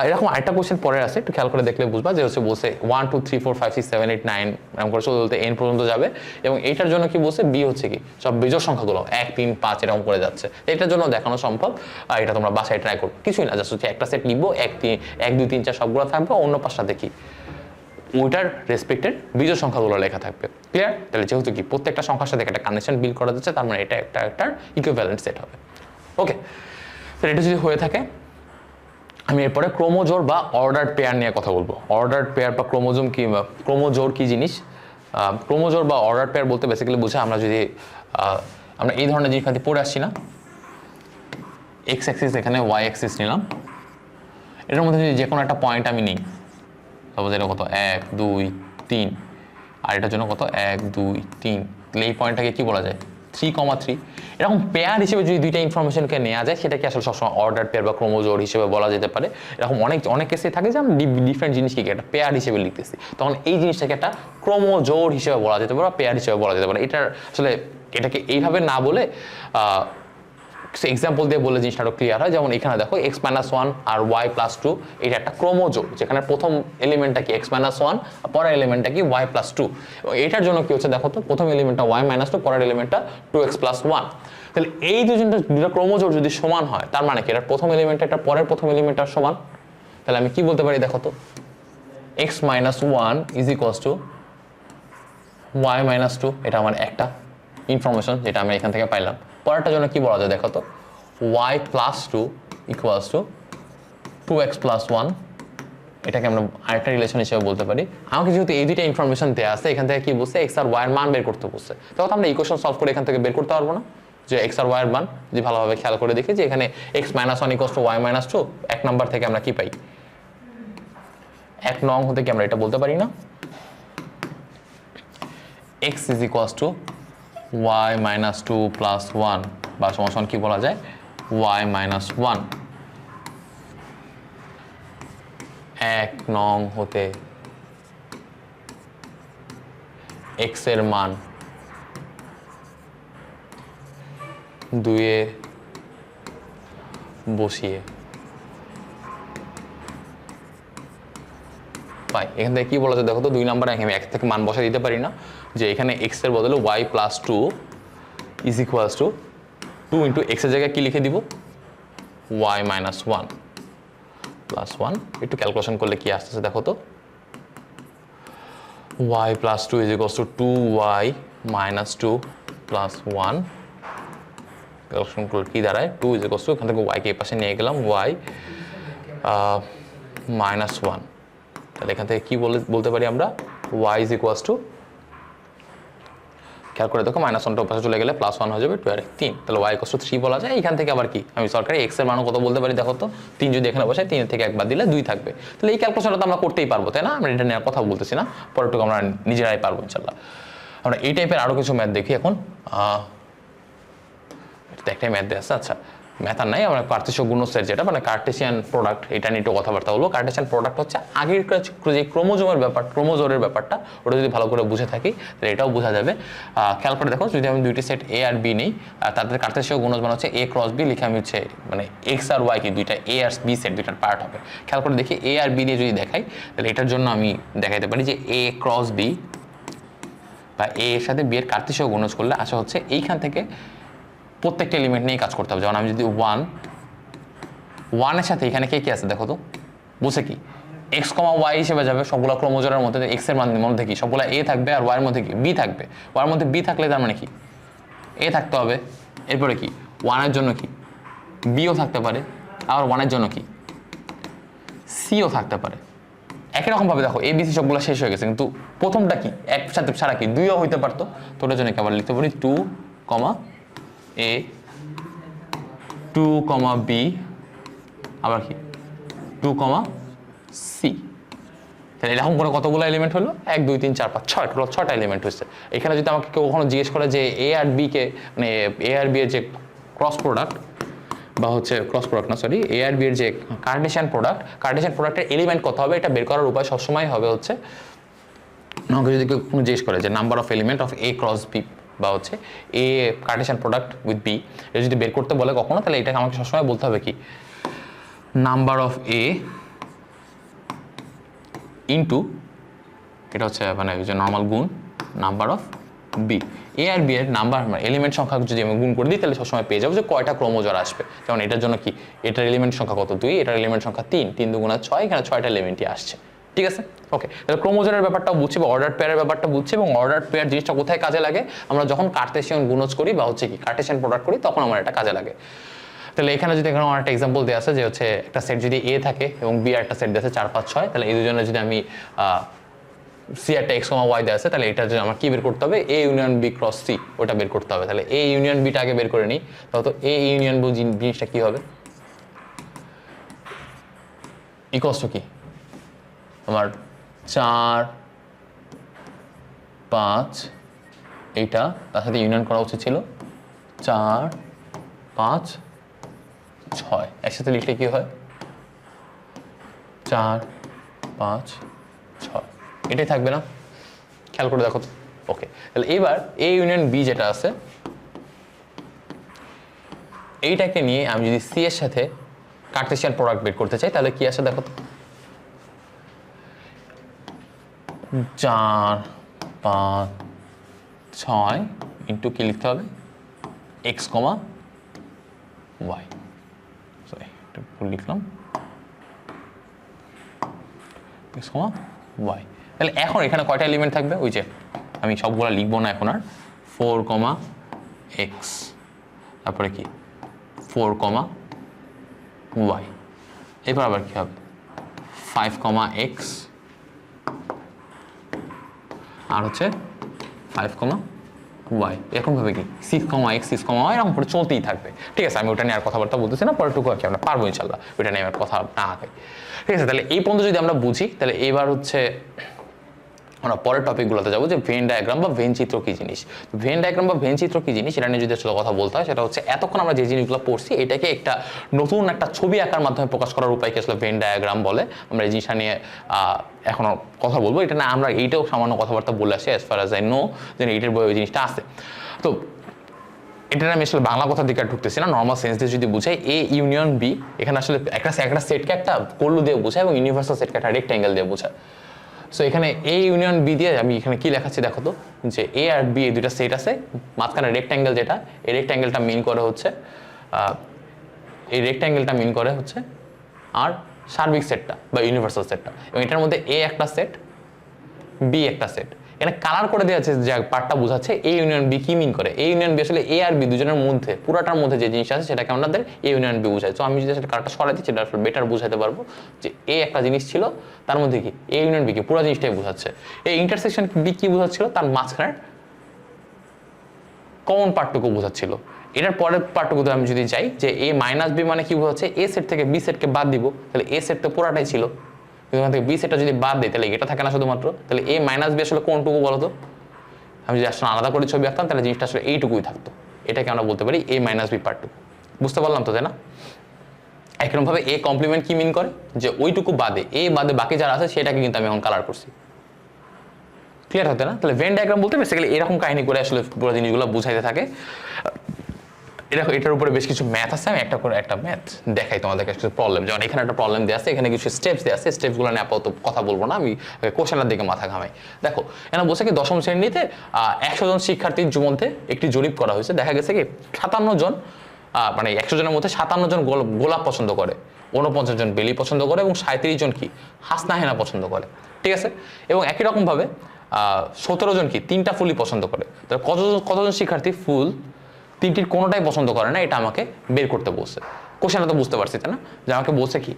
এরকম আরেকটা কোশ্চেন পরে আছে, একটু খেয়াল করে দেখলে বুঝবা যে হচ্ছে বলছে 1 2 3 4 5 6 7 8 9 এরকম করে চলতে এন পর্যন্ত যাবে, এবং এইটার জন্য কি বলছে বি হচ্ছে কি সব বিজোড় সংখ্যাগুলো 1 3 5 এরকম করে যাচ্ছে। এটার জন্য দেখানো সম্ভব, এটা তোমরা বাসায় ট্রাই করো। কিছুই না, জাস্ট হচ্ছে একটা সেট লিখবো 1 2 3 4 সবগুলো থাকবে, অন্য পাশটা দেখি ওইটার রেসপেক্টেড বিজোড় সংখ্যাগুলো লেখা থাকবে। ক্লিয়ার? তাহলে যেহেতু কি প্রত্যেকটা সংখ্যার সাথে একটা কানেকশন বিল্ড করা যাচ্ছে, তার মানে এটা একটা ইকুইভ্যালেন্ট সেট হবে। ওকে, তাহলে এটা যদি হয়ে থাকে আমি এরপরে ক্রোমোজোড় বা অর্ডার্ড পেয়ার নিয়ে কথা বলবো। অর্ডার্ড পেয়ার বা ক্রোমোজোড় কি জিনিস? ক্রোমোজোড় বা অর্ডার্ড পেয়ার বলতে বেসিক্যালি বোঝায় আমরা যদি আমরা এই ধরনের জিনিসপাতি পড়ে আসছি না, এক্স অ্যাক্সিস এখানে ওয়াই অ্যাক্সিস নিলাম, এটার মধ্যে যদি যে কোনো একটা পয়েন্ট আমি নিই, সাপোজ এটা কত 1 2 3 আর এটার জন্য কত 1 2 3, তাহলে এই পয়েন্টটাকে কি বলা যায় 3,3। এরকম পেয়ার হিসেবে যদি দুইটা ইনফরমেশনকে নেওয়া যায় সেটাকে আসলে সবসময় অর্ডার পেয়ার বা ক্রোমোজোড় হিসেবে বলা যেতে পারে। এরকম অনেক কেসে থাকে যে আমরা ডিফারেন্ট জিনিসকে একটা পেয়ার হিসেবে লিখতেছি, তখন এই জিনিসটাকে একটা ক্রোমোজোড় হিসেবে বলা যেতে পারে বা পেয়ার হিসেবে বলা যেতে পারে। এটার আসলে এটাকে এইভাবে না বলে এক্সাম্পল দিয়ে বলে জিনিসটা আরো ক্লিয়ার হয়। যেমন এখানে দেখো x-1 আর y+2 এটা একটা ক্রোমোজোড়, যেখানে প্রথম এলিমেন্টটা কি x-1 আর পরের এলিমেন্টটা কি y+2। এটার জন্য কি হচ্ছে দেখো তো, প্রথম এলিমেন্টটা y-2, পরের এলিমেন্টটা 2x+1। তাহলে এই দুটো ক্রোমোজোড় যদি সমান হয় তার মানে কি এটার প্রথম এলিমেন্টটা এটা পরের প্রথম এলিমেন্টটার সমান। তাহলে আমি কি বলতে পারি দেখো তো, x-1 = y-2, এটা আমার একটা ইনফরমেশন যেটা আমি এখান থেকে পাইলাম। পরেরটার জন্য কি বলা যায় দেখো তো, y+2 = 2x+1, এটাকে আমরা আরেকটা রিলেশন হিসেবে বলতে পারি। আমাকে যেহেতু এই দুইটা ইনফরমেশন দেওয়া আছে, এখান থেকে কি বলছে x আর y এর মান বের করতে বলছে, তখন আমরা ইকুয়েশন সলভ করে এখান থেকে বের করতে পারবো না যে x আর y এর মান? যদি ভালোভাবে খেয়াল করে দেখি যে এখানে x-1 = y-2, এক নাম্বার থেকে আমরা কি পাই, 1 নং হতে কি আমরা এটা বলতে পারি না x = y-2 + 1 বা সমান কি বলা যায় y-1। 1 নং হতে x এর মান 2 এ বসিয়ে পাই। এখান থেকে কি বলা যায় দেখো তো, 2 নাম্বারে আমি এক থেকে মান বসা দিতে পারি না, যে এখানে এক্স এর বদলে y plus 2 is equals to 2 into x এর জায়গায় কি লিখে দিব, ওয়াই মাইনাস 1 প্লাস 1। একটু ক্যালকুলেশন করলে কি আসতেছে দেখো তো, y plus 2 is equals to 2y minus 2 plus 1। Calculation করলে কি দাঁড়ায়, 2 is equals to, এখান থেকে y কে এই পাশে নিয়ে গেলাম, y minus 1। তাহলে এখান থেকে কি বলতে পারি আমরা, y is equals to, খেয়াল করে দেখো -1টা পাশে চলে গেলে +1 হয়ে যাবে, 2 আর 3, তাহলে y equals to 3 বলা যায়। এখান থেকে আবার কি আমি সরকারি x এর মান কত বলতে পারি দেখো তো, 3 যদি এখানে বসাই 3 থেকে একবার দিলে 2 থাকবে। তাহলে এই ক্যালকুলেশনটা তো আমরা করতেই পারবো, তাই না? আমরা এটা নিয়ে কথা বলতেছি না, পরেরটুকু আমরা নিজেরাই পারবো ইনশাআল্লাহ। আমরা এই টাইপের আরো কিছু ম্যাথ দেখি এখন। এটা একটাই ম্যাথ আছে, আচ্ছা ম্যাথ আর নাই, আমরা কার্টেশীয় গুণসের যেটা মানে কার্টেশিয়ান প্রোডাক্ট, এটা নিয়ে একটু কথাবার্তা বলবো। কার্টেশিয়ান প্রোডাক্ট হচ্ছে আগের যে ক্রোমোজোমের ব্যাপার, ক্রোমোজোরের ব্যাপারটা, ওটা যদি ভালো করে বুঝে থাকি তাহলে এটাও বোঝা যাবে। খেয়াল করে দেখো, যদি আমি দুইটি সেট এ আর বি নেই, তাদের কার্টেশীয় গুণজ মানে হচ্ছে এ ক্রস বি, লিখে আমি হচ্ছে মানে এক্স আর ওয়াই কি দুইটা এ আর বি সেট দুইটার পার্ট হবে। খেয়াল করে দেখি এ আর বি দিয়ে যদি দেখাই, তাহলে এটার জন্য আমি দেখাইতে পারি যে এ ক্রস বি বা এ এর সাথে বি এর কার্টেশীয় গুণজ করলে আসা হচ্ছে এইখান থেকে প্রত্যেকটা এলিমেন্ট নিয়ে কাজ করতে হবে। যেমন আমি যদি 1 এর সাথে এখানে কে কি আছে দেখো তো, বুঝে কি এক্স কমা ওয়াই হিসেবে যাবে সবগুলো ক্রোমোজোমের মধ্যে, এক্স এর মধ্যে কি সবগুলো এ থাকবে আর ওয়াই এর মধ্যে কি বি থাকবে। ওয়াই এর মধ্যে বি থাকলে তার মানে কি এ থাকতে হবে, এরপরে কি 1 এর জন্য কি বিও থাকতে পারে, আবার 1 এর জন্য কি সিও থাকতে পারে। একই রকম ভাবে দেখো এ বি সি সবগুলো শেষ হয়ে গেছে, কিন্তু প্রথমটা কি একসাথে ছাড়া কি 2ও হইতে পারতো, তো ওটার জন্য কি আবার লিখতে পারি 2, A 2, B আবার কি 2, C। তাহলে এরকম করে কতগুলো এলিমেন্ট হলো, 1 2 3 4 5 6, টোটাল 6টা এলিমেন্ট হচ্ছে। এখানে যদি আমাকে কেউ কখনো জিজ্ঞেস করে যে এ আর বি কে মানে এ আর বি এর যে ক্রস প্রোডাক্ট বা হচ্ছে ক্রস প্রোডাক্ট না সরি এ আর বি এর যে কার্টেশিয়ান প্রোডাক্টের এলিমেন্ট কত হবে, এটা বের করার উপায় সবসময় হবে হচ্ছে, আমাকে যদি কেউ কোনো জিজ্ঞেস করে যে number of element of A cross B বা হচ্ছে A Cartesian product with B, এটা যদি বের করতে বলে কখনো, তাহলে এটাকে আমাকে সবসময় বলতে হবে কি নাম্বার অফ এ ইন্টু, এটা হচ্ছে মানে যে নর্মাল গুণ নাম্বার অফ বি। এ আর বি এর নাম্বার এলিমেন্ট সংখ্যা যদি আমি গুণ করে দিই তাহলে সবসময় পেয়ে যাবো যে কয়টা ক্রোমোজোম আসবে। যেমন এটার জন্য কি এটার এলিমেন্ট সংখ্যা কত 2, এটার এলিমেন্ট সংখ্যা 3, 3 2 6, এখানে 6টা এলিমেন্টই আসছে। ঠিক আছে, ওকে। তাহলে ক্রোমোজোমের ব্যাপারটা বুঝছি বা অর্ডার পেয়ারের ব্যাপারটা বুঝছি, এবং অর্ডার পেয়ার জিনিসটা কোথায় কাজে লাগে, আমরা যখন কার্টেশিয়ান গুণজ করি বা হচ্ছে কি কার্টেশিয়ান প্রোডাক্ট করি তখন আমার এটা কাজে লাগে। তাহলে এখানে যদি এখানে আমার একটা এক্সাম্পল দেওয়া আছে যে হচ্ছে একটা সেট যদি এ থাকে এবং বি আর একটা সেট দেওয়া আছে 4 5 6, তাহলে এই দুজনে যদি আমি সি একটা এক্স কমা ওয়াই দেওয়া আছে, তাহলে এটা যদি আমার কি বের করতে হবে A union B cross C, ওটা বের করতে হবে। তাহলে এ ইউনিয়ন বিটা আগে বের করে নিই, তাহলে তো এ ইউনিয়ন বি জিনিসটা কি হবে, ইকুয়ালস টু কি আমার 4 5, এইটা তার সাথে ইউনিয়ন করা উচিত ছিল 4 5 6, একসাথে লিখলে কি হয় 4 5 6, এটাই থাকবে না, খেয়াল করে দেখো তো। ওকে, তাহলে এবার এ ইউনিয়ন বি যেটা আছে এইটাকে নিয়ে আমি যদি সি এর সাথে কার্টেশিয়ান প্রোডাক্ট বের করতে চাই তাহলে কি আসে দেখো তো, 4 5 6 ইন্টু কি লিখতে হবে এক্স কমা ওয়াই, সরি একটু ভুল লিখলাম, এক্স কমা ওয়াই। তাহলে এখন এখানে কয়টা এলিমেন্ট থাকবে, ওই যে আমি সবগুলো লিখবো না এখন আর, 4, এক্স, তারপরে কি 4, ওয়াই, এরপর আবার কি হবে 5, এক্স, আর হচ্ছে 5, ওয়াই, এরকম ভাবে কি 6, এক্স 6, এরকম করে চলতেই থাকবে। ঠিক আছে, আমি ওটা নিয়ে আর কথাবার্তা বলতেছি না, পরেরটুকু আর কি আমরা পারবো ইনশাল্লাহ, ওইটা নিয়ে আমার কথা না আগাই। ঠিক আছে, তাহলে এই পর্যন্ত যদি আমরা বুঝি তাহলে এবার হচ্ছে আমরা পরের টপিকগুলোতে যাবো যে ভেন ডায়াগ্রাম বা ভেন চিত্র কি জিনিস। ভেন ডায়াগ্রাম বা ভেন চিত্র কি জিনিস এটা নিয়ে যদি আসলে কথা বলতে হয় সেটা হচ্ছে এতক্ষণ আমরা যে জিনিসগুলো পড়ছি এটাকে একটা নতুন একটা ছবি আঁকার মাধ্যমে প্রকাশ করার উপায়কে আসলে ভেন ডায়াগ্রাম বলে। আমরা এই জিনিসটা নিয়ে এখনো কথা বলবো, এটা না আমরা এইটাও সামান্য কথাবার্তা বলে আসি as far as I know যে এইটার বই ওই জিনিসটা আছে। তো এটা আমি আসলে বাংলা কথার দিকে ঢুকতেছি না, নর্মাল সেন্স দিয়ে যদি বুঝাই এ ইউনিয়ন বি, এখানে আসলে একটা সেটকে একটা কর্ল দিয়ে বোঝায় এবং ইউনিভার্সাল সেটকে একটা রেক্ট্যাঙ্গেল দিয়ে বোঝায়। সো এখানে এ ইউনিয়ন বি দিয়ে আমি এখানে কি লেখাচ্ছি দেখো তো, যে এ আর বি এই দুইটা সেট আছে, মাঝখানে রেক্ট্যাঙ্গেল যেটা, এই রেক্ট্যাঙ্গেলটা মিন করে হচ্ছে আর সার্বিক সেটটা বা ইউনিভার্সাল সেটটা, এবং এটার মধ্যে এ একটা সেট, বি একটা সেট। এখানে কালার করে দেওয়া আছে যে পার্টটা বোঝাচ্ছে এ ইউনিয়ন বি কি মিন করে। এ ইউনিয়ন বি আসলে এ আর বি দুজনের মধ্যে, পুরাটার মধ্যে যে জিনিস আছে সেটাকে আমাদের এ ইউনিয়ন বি বোঝায়। তো আমি যদি সেটা কালারটা সরাই দিচ্ছি, সেটা আসলে বেটার বোঝাতে পারবো যে এ একটা জিনিস ছিল, তার মধ্যে কি এ ইউনিয়ন বি কি পুরো জিনিসটাই বোঝাচ্ছে। এই ইন্টারসেকশন বি কি বোঝাচ্ছিল, তার মাঝখানের কমন পার্টটুকু বোঝাচ্ছিল। এটার পরের পার্টটুকুতে আমি যদি যাই, যে এ মাইনাস বি মানে কি বোঝাচ্ছে, এ সেট থেকে বি সেটকে বাদ দিব, তাহলে এ সেট তো পুরাটাই ছিল, এখান থেকে বি সেটটা যদি বাদ দিই তাহলে এটা থাকে না শুধুমাত্র। তাহলে এ মাইনাস বি আসলে কোনটুকু বলতো, আমি যদি আসলে আলাদা করে ছবি আঁকতাম তাহলে জিনিসটা আসলে এইটুকুই থাকতো, এটাকে আমরা বলতে পারি এ মাইনাস বি পার্টটুকু। বুঝতে পারলাম তো, তাই না? একরকমভাবে এ কমপ্লিমেন্ট কি মিন করে, যে ওইটুকু বাদে, এ বাদে বাকি যারা আছে সেটাকে কিন্তু আমি এখন কালার করছি। ক্লিয়ার হতে না? তাহলে ভেন ডায়াগ্রাম বলতে বেসিক্যালি এরকম কাহিনী করে আসলে পুরো জিনিসগুলো বুঝাইতে থাকে। এটার উপরে বেশ কিছু ম্যাথ আছে, আমি একটা করে একটা ম্যাথ দেখাই তোমাদেরকে, কিছু প্রবলেম। যেমন এখানে একটা প্রবলেম দেওয়া আছে, এখানে কিছু স্টেপস দেওয়া আছে, স্টেপসগুলো নিয়ে আপাতত কথা বলবো না, আমি কোশ্চেনের দিকে মাথা ঘামাই। দেখো এখানে বলছে কি, দশম শ্রেণীতে 100 জন শিক্ষার্থীর মধ্যে একটি জরিপ করা হয়েছে। দেখা গেছে কি 57 জন, মানে 100 জনের মধ্যে 57 জন গোলাপ পছন্দ করে, 49 জন বেলি পছন্দ করে, এবং 37 জন কি হাসনা হেনা পছন্দ করে। ঠিক আছে? এবং একই রকমভাবে 17 জন কি 3টা ফুলই পছন্দ করে। তাহলে কতজন শিক্ষার্থী ফুল তিনটির কোনোটাই পছন্দ করে না, এটা আমাকে বের করতে বলছে। কোশ্চেনটা তো বুঝতে পারছি, তাই না? যে আমাকে বলছে কি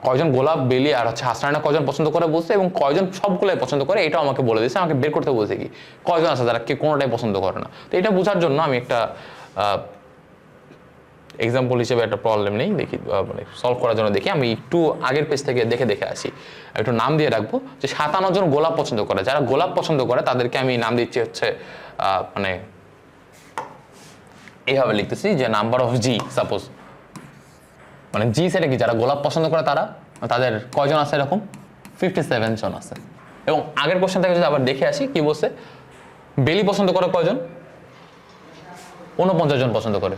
কয়জন গোলাপ বেলি আর হচ্ছে হাসনা কয়জন পছন্দ করে বলছে, এবং কয়জন সবগুলোই পছন্দ করে এটাও আমাকে বলে দিয়েছে। আমাকে বের করতে বলছে কি কয়জন আছে যারা কে কোনোটাই পছন্দ করে না। তো এটা বোঝার জন্য আমি একটা এক্সাম্পল হিসেবে একটা প্রবলেম নেই, দেখি মানে সলভ করার জন্য দেখি, আমি একটু আগের পেজ থেকে দেখে আসি। একটু নাম দিয়ে রাখবো যে 57 জন গোলাপ পছন্দ করে। যারা গোলাপ পছন্দ করে তাদেরকে আমি নাম দিচ্ছি হচ্ছে মানে এইভাবে লিখতেছি যে নাম্বার অফ জি, সাপোজ মানে জি সেটা কি, যারা গোলাপ পছন্দ করে তাদের কয়জন আছে, এরকম 57 জন আছে। এবং আগের কোশ্চেন থেকে যদি আবার দেখে আসি, কি বলছে, বেলি পছন্দ করে কয়জন, 49 জন পছন্দ করে।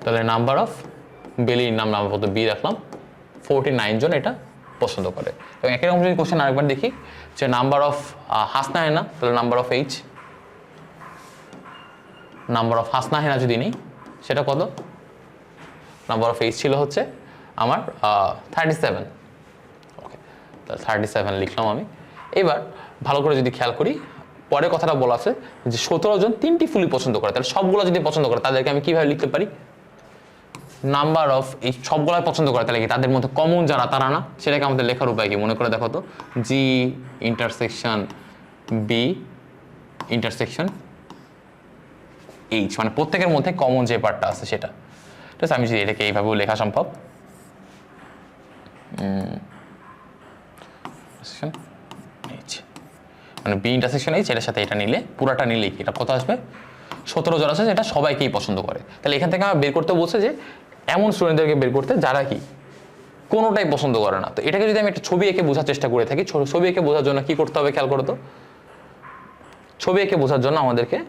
তাহলে নাম্বার অফ বেলির নাম আপাতত বি রাখলাম, 49 জন এটা পছন্দ করে। এবং একই রকম যদি কোশ্চেন আরেকবার দেখি, যে নাম্বার অফ হাসনা হেনা, তাহলে number of H, number of Hasna Hena যদি নেই সেটা কত, নাম্বার অফ এইচ ছিল হচ্ছে আমার 37। ওকে, তাহলে 37 লিখলাম আমি। এবার ভালো করে যদি খেয়াল করি, পরে কথাটা বলা আছে যে 17 জন 3টি ফুলই পছন্দ করে। তাহলে সবগুলো যদি পছন্দ করে তাদেরকে আমি কিভাবে লিখতে পারি, নাম্বার অফ এই সবগুলাই পছন্দ করে, তাহলে কি তাদের মধ্যে কমন যারা তারা না, সেটাকে আমাদের লেখার উপায় কি মনে করে দেখো তো, জি ইন্টারসেকশন বি ইন্টারসেকশন এইচ, মানে প্রত্যেকের মধ্যে কমন যে পার্টটা আছে সেটা। ঠিক আছে? আমি যদি এটাকে এইভাবেও লেখা সম্ভব, মানে বি ইন্টারসেকশন এইচ, এটার সাথে এটা নিলে পুরাটা নিলেই কি এটা কত আসবে, 17 জন আছে, যেটা সবাইকেই পছন্দ করে। তাহলে এখান থেকে আমার বের করতে বলছে যে এমন স্টুডেন্টদেরকে বের করতে যারা কি কোনোটাই পছন্দ করে না। তো এটাকে যদি আমি একটা ছবি এঁকে বোঝার চেষ্টা করে থাকি, ছবি এঁকে বোঝার জন্য কি করতে হবে খেয়াল করো তো, ছবি এঁকে বোঝার জন্য আমাদেরকে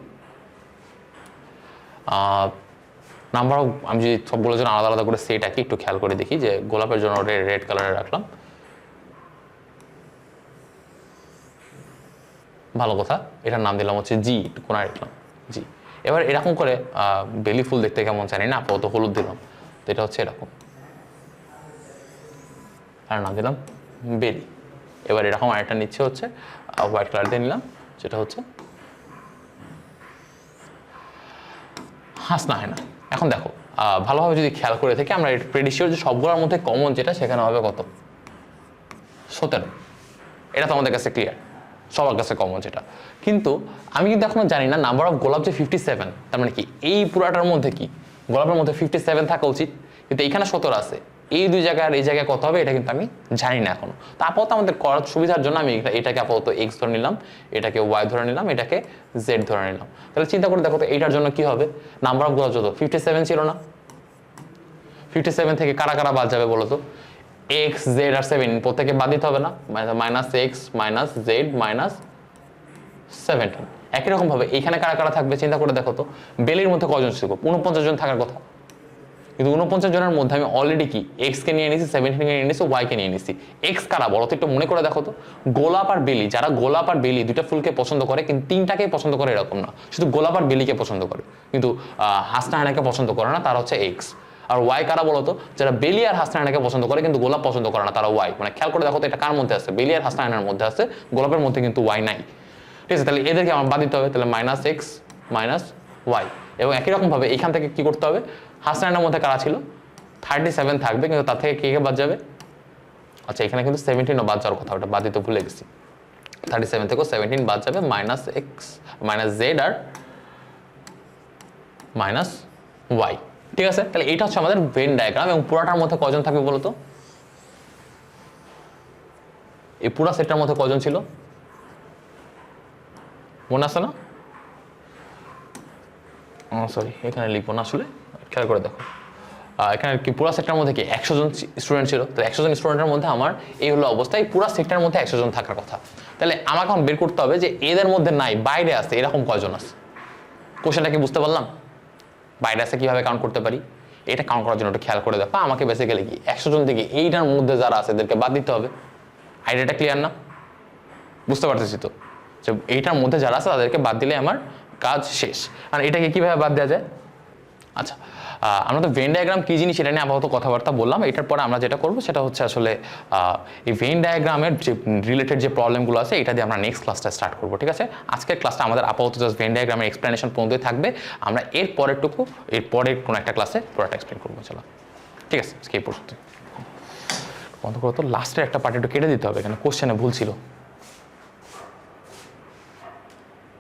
নাম্বার অফ, আমি যদি সবগুলোর জন্য আলাদা আলাদা করে সেট আঁকি, একটু খেয়াল করে দেখি, যে গোলাপের জন্য রেড কালারে রাখলাম, ভালো কথা, এটার নাম দিলাম হচ্ছে জি, একটু কোনায় রাখলাম জি। এবার এরকম করে বেলি ফুল দেখতে কেমন জানি না, আপাতত হলুদ দিলাম, তো এটা হচ্ছে এরকম, আর নাম দিলাম বেলি। এবার এরকম আরেকটা নিচ্ছে হচ্ছে হোয়াইট কালার দিয়ে নিলাম, যেটা হচ্ছে হাসনা হেনা। এখন দেখো ভালোভাবে যদি খেয়াল করে থাকি, আমরা প্রেটি শিওর যে সবগুলোর মধ্যে কমন যেটা সেখানে হবে কত, 17। এটা তো আমাদের কাছে ক্লিয়ার, সবার কাছে কমন যেটা। কিন্তু আমি কিন্তু এখনো জানি না নাম্বার অফ গোলাপ যে 57, তার মানে কি এই পুরাটার মধ্যে কি গোলাপের মধ্যে 57 থাকা উচিত, কিন্তু এইখানে 17 আছে, এই দুই জায়গায় আর এই জায়গায় কত হবে এটা কিন্তু আমি জানি না এখনো। তো আপাতত আমাদের করার সুবিধার জন্য আমি এটাকে আপাতত এক্স ধরে নিলাম, এটাকে ওয়াই ধরে নিলাম, এটাকে জেড ধরে নিলাম। তাহলে চিন্তা করে দেখো তো এইটার জন্য কি হবে, নাম্বার অফ গোলাপ যত 57 ছিল না, 57 থেকে কারা কারা বাদ যাবে বলো তো, এক্স জেড আর 7 প্রত্যেকে বাদ দিতে হবে না, minus x minus Z minus 17। একই রকম ভাবে এইখানে কারা কারা থাকবে চিন্তা করে দেখো তো, বেলির মধ্যে কয়জন ছিল, 49 জন থাকার কথা, কিন্তু 49 জনের মধ্যে আমি অলরেডি কি এক্সকে নিয়ে নিয়েছি, 17 কে নিয়ে নিয়েছি, ওয়াইকে নিয়ে নিয়েছি। এক্স কারা বলো তো, একটু মনে করে দেখো তো। গোলাপ আর বেলি, যারা গোলাপ আর বেলি দুইটা ফুলকে পছন্দ করে, কিন্তু তিনটাকেই পছন্দ করে এরকম না, শুধু গোলাপ আর বেলিকে পছন্দ করে, কিন্তু হাসনা হায়নাকে পছন্দ করে না, তারা হচ্ছে এক্স। আর ওয়াই কারা বলো তো, যারা বেলি আর হাসনা হায়নাকে পছন্দ করে কিন্তু গোলাপ পছন্দ করে না, তারা ওয়াই। মানে খেয়াল করে দেখো তো এটা কার মধ্যে আছে, বেলি আর হাসনা হায়নার মধ্যে আছে, গোলাপের মধ্যে কিন্তু ওয়াই নাই। ঠিক আছে, তাহলে এদেরকে আমার বাদ দিতে হবে। তাহলে মাইনাস এক্স মাইনাস ওয়াই। এবং একই রকমভাবে এখান থেকে কি করতে হবে, হাসনা হায়নার মধ্যে কারা ছিল, 37 থাকবে, কিন্তু তার থেকে কে বাদ যাবে, আচ্ছা এখানে কিন্তু 17ও বাদ যাওয়ার কথা, ওটা বাদ দিতে ভুলে গেছি। 37 থেকেও 17 বাদ যাবে, মাইনাস এক্স মাইনাস জেড আর মাইনাস ওয়াই। ঠিক আছে, তাহলে এটা হচ্ছে আমাদের ভেন ডায়াগ্রাম। এবং পুরাটার মধ্যে কজন থাকবে বলো তো, এই পুরা সেটটার মধ্যে কজন ছিল মনে আছে না? সরি, এখানে লিখবো না, আসলে খেয়াল করে দেখো। এখানে কি পুরা সেক্টরের মধ্যে কি 100 জন স্টুডেন্ট ছিল, তাহলে 100 জন স্টুডেন্টের মধ্যে আমার এই হলো অবস্থা, এই পুরা সেক্টরের মধ্যে 100 জন থাকার কথা। তাহলে আমাকে এখন বের করতে হবে যে এদের মধ্যে নাই, বাইরে আছে, এরকম কয়জন আছে। কোশ্চেনটা কি বুঝতে পারলাম? বাইরে আছে কিভাবে কাউন্ট করতে পারি, এটা কাউন্ট করার জন্য একটু খেয়াল করে দেখো। আমাকে বেসিক্যালি কি 100 জন থেকে এইটার মধ্যে যারা আছে এদেরকে বাদ দিতে হবে। আইডিয়াটা ক্লিয়ার না? বুঝতে পারতেছি তো যে এইটার মধ্যে যারা আছে তাদেরকে বাদ দিলে আমার কাজ শেষ। আর এটাকে কিভাবে বাদ দেওয়া যায়? আচ্ছা, আমরা তো ভেন ডায়াগ্রাম কী জিনিস এটা নিয়ে আপাতত কথাবার্তা বললাম। এটার পরে আমরা যেটা করবো সেটা হচ্ছে আসলে এই ভেন ডায়াগ্রামের যে রিলেটেড যে প্রবলেমগুলো আছে এটা দিয়ে আমরা নেক্সট ক্লাসটা স্টার্ট করবো। ঠিক আছে, আজকের ক্লাসটা আমাদের আপাতত জাস্ট ভেন ডায়াগ্রামের এক্সপ্লেনেশন পর্যন্তই থাকবে। আমরা এর পরেরটুকু এর পরের কোনো একটা ক্লাসে পুরোটা এক্সপ্লেন করবো। চলো ঠিক আছে, আজকে এই পর্যন্ত বন্ধ করো তো। লাস্টের একটা পার্ট একটু কেটে দিতে হবে, এখানে কোশ্চেনে ভুল ছিল।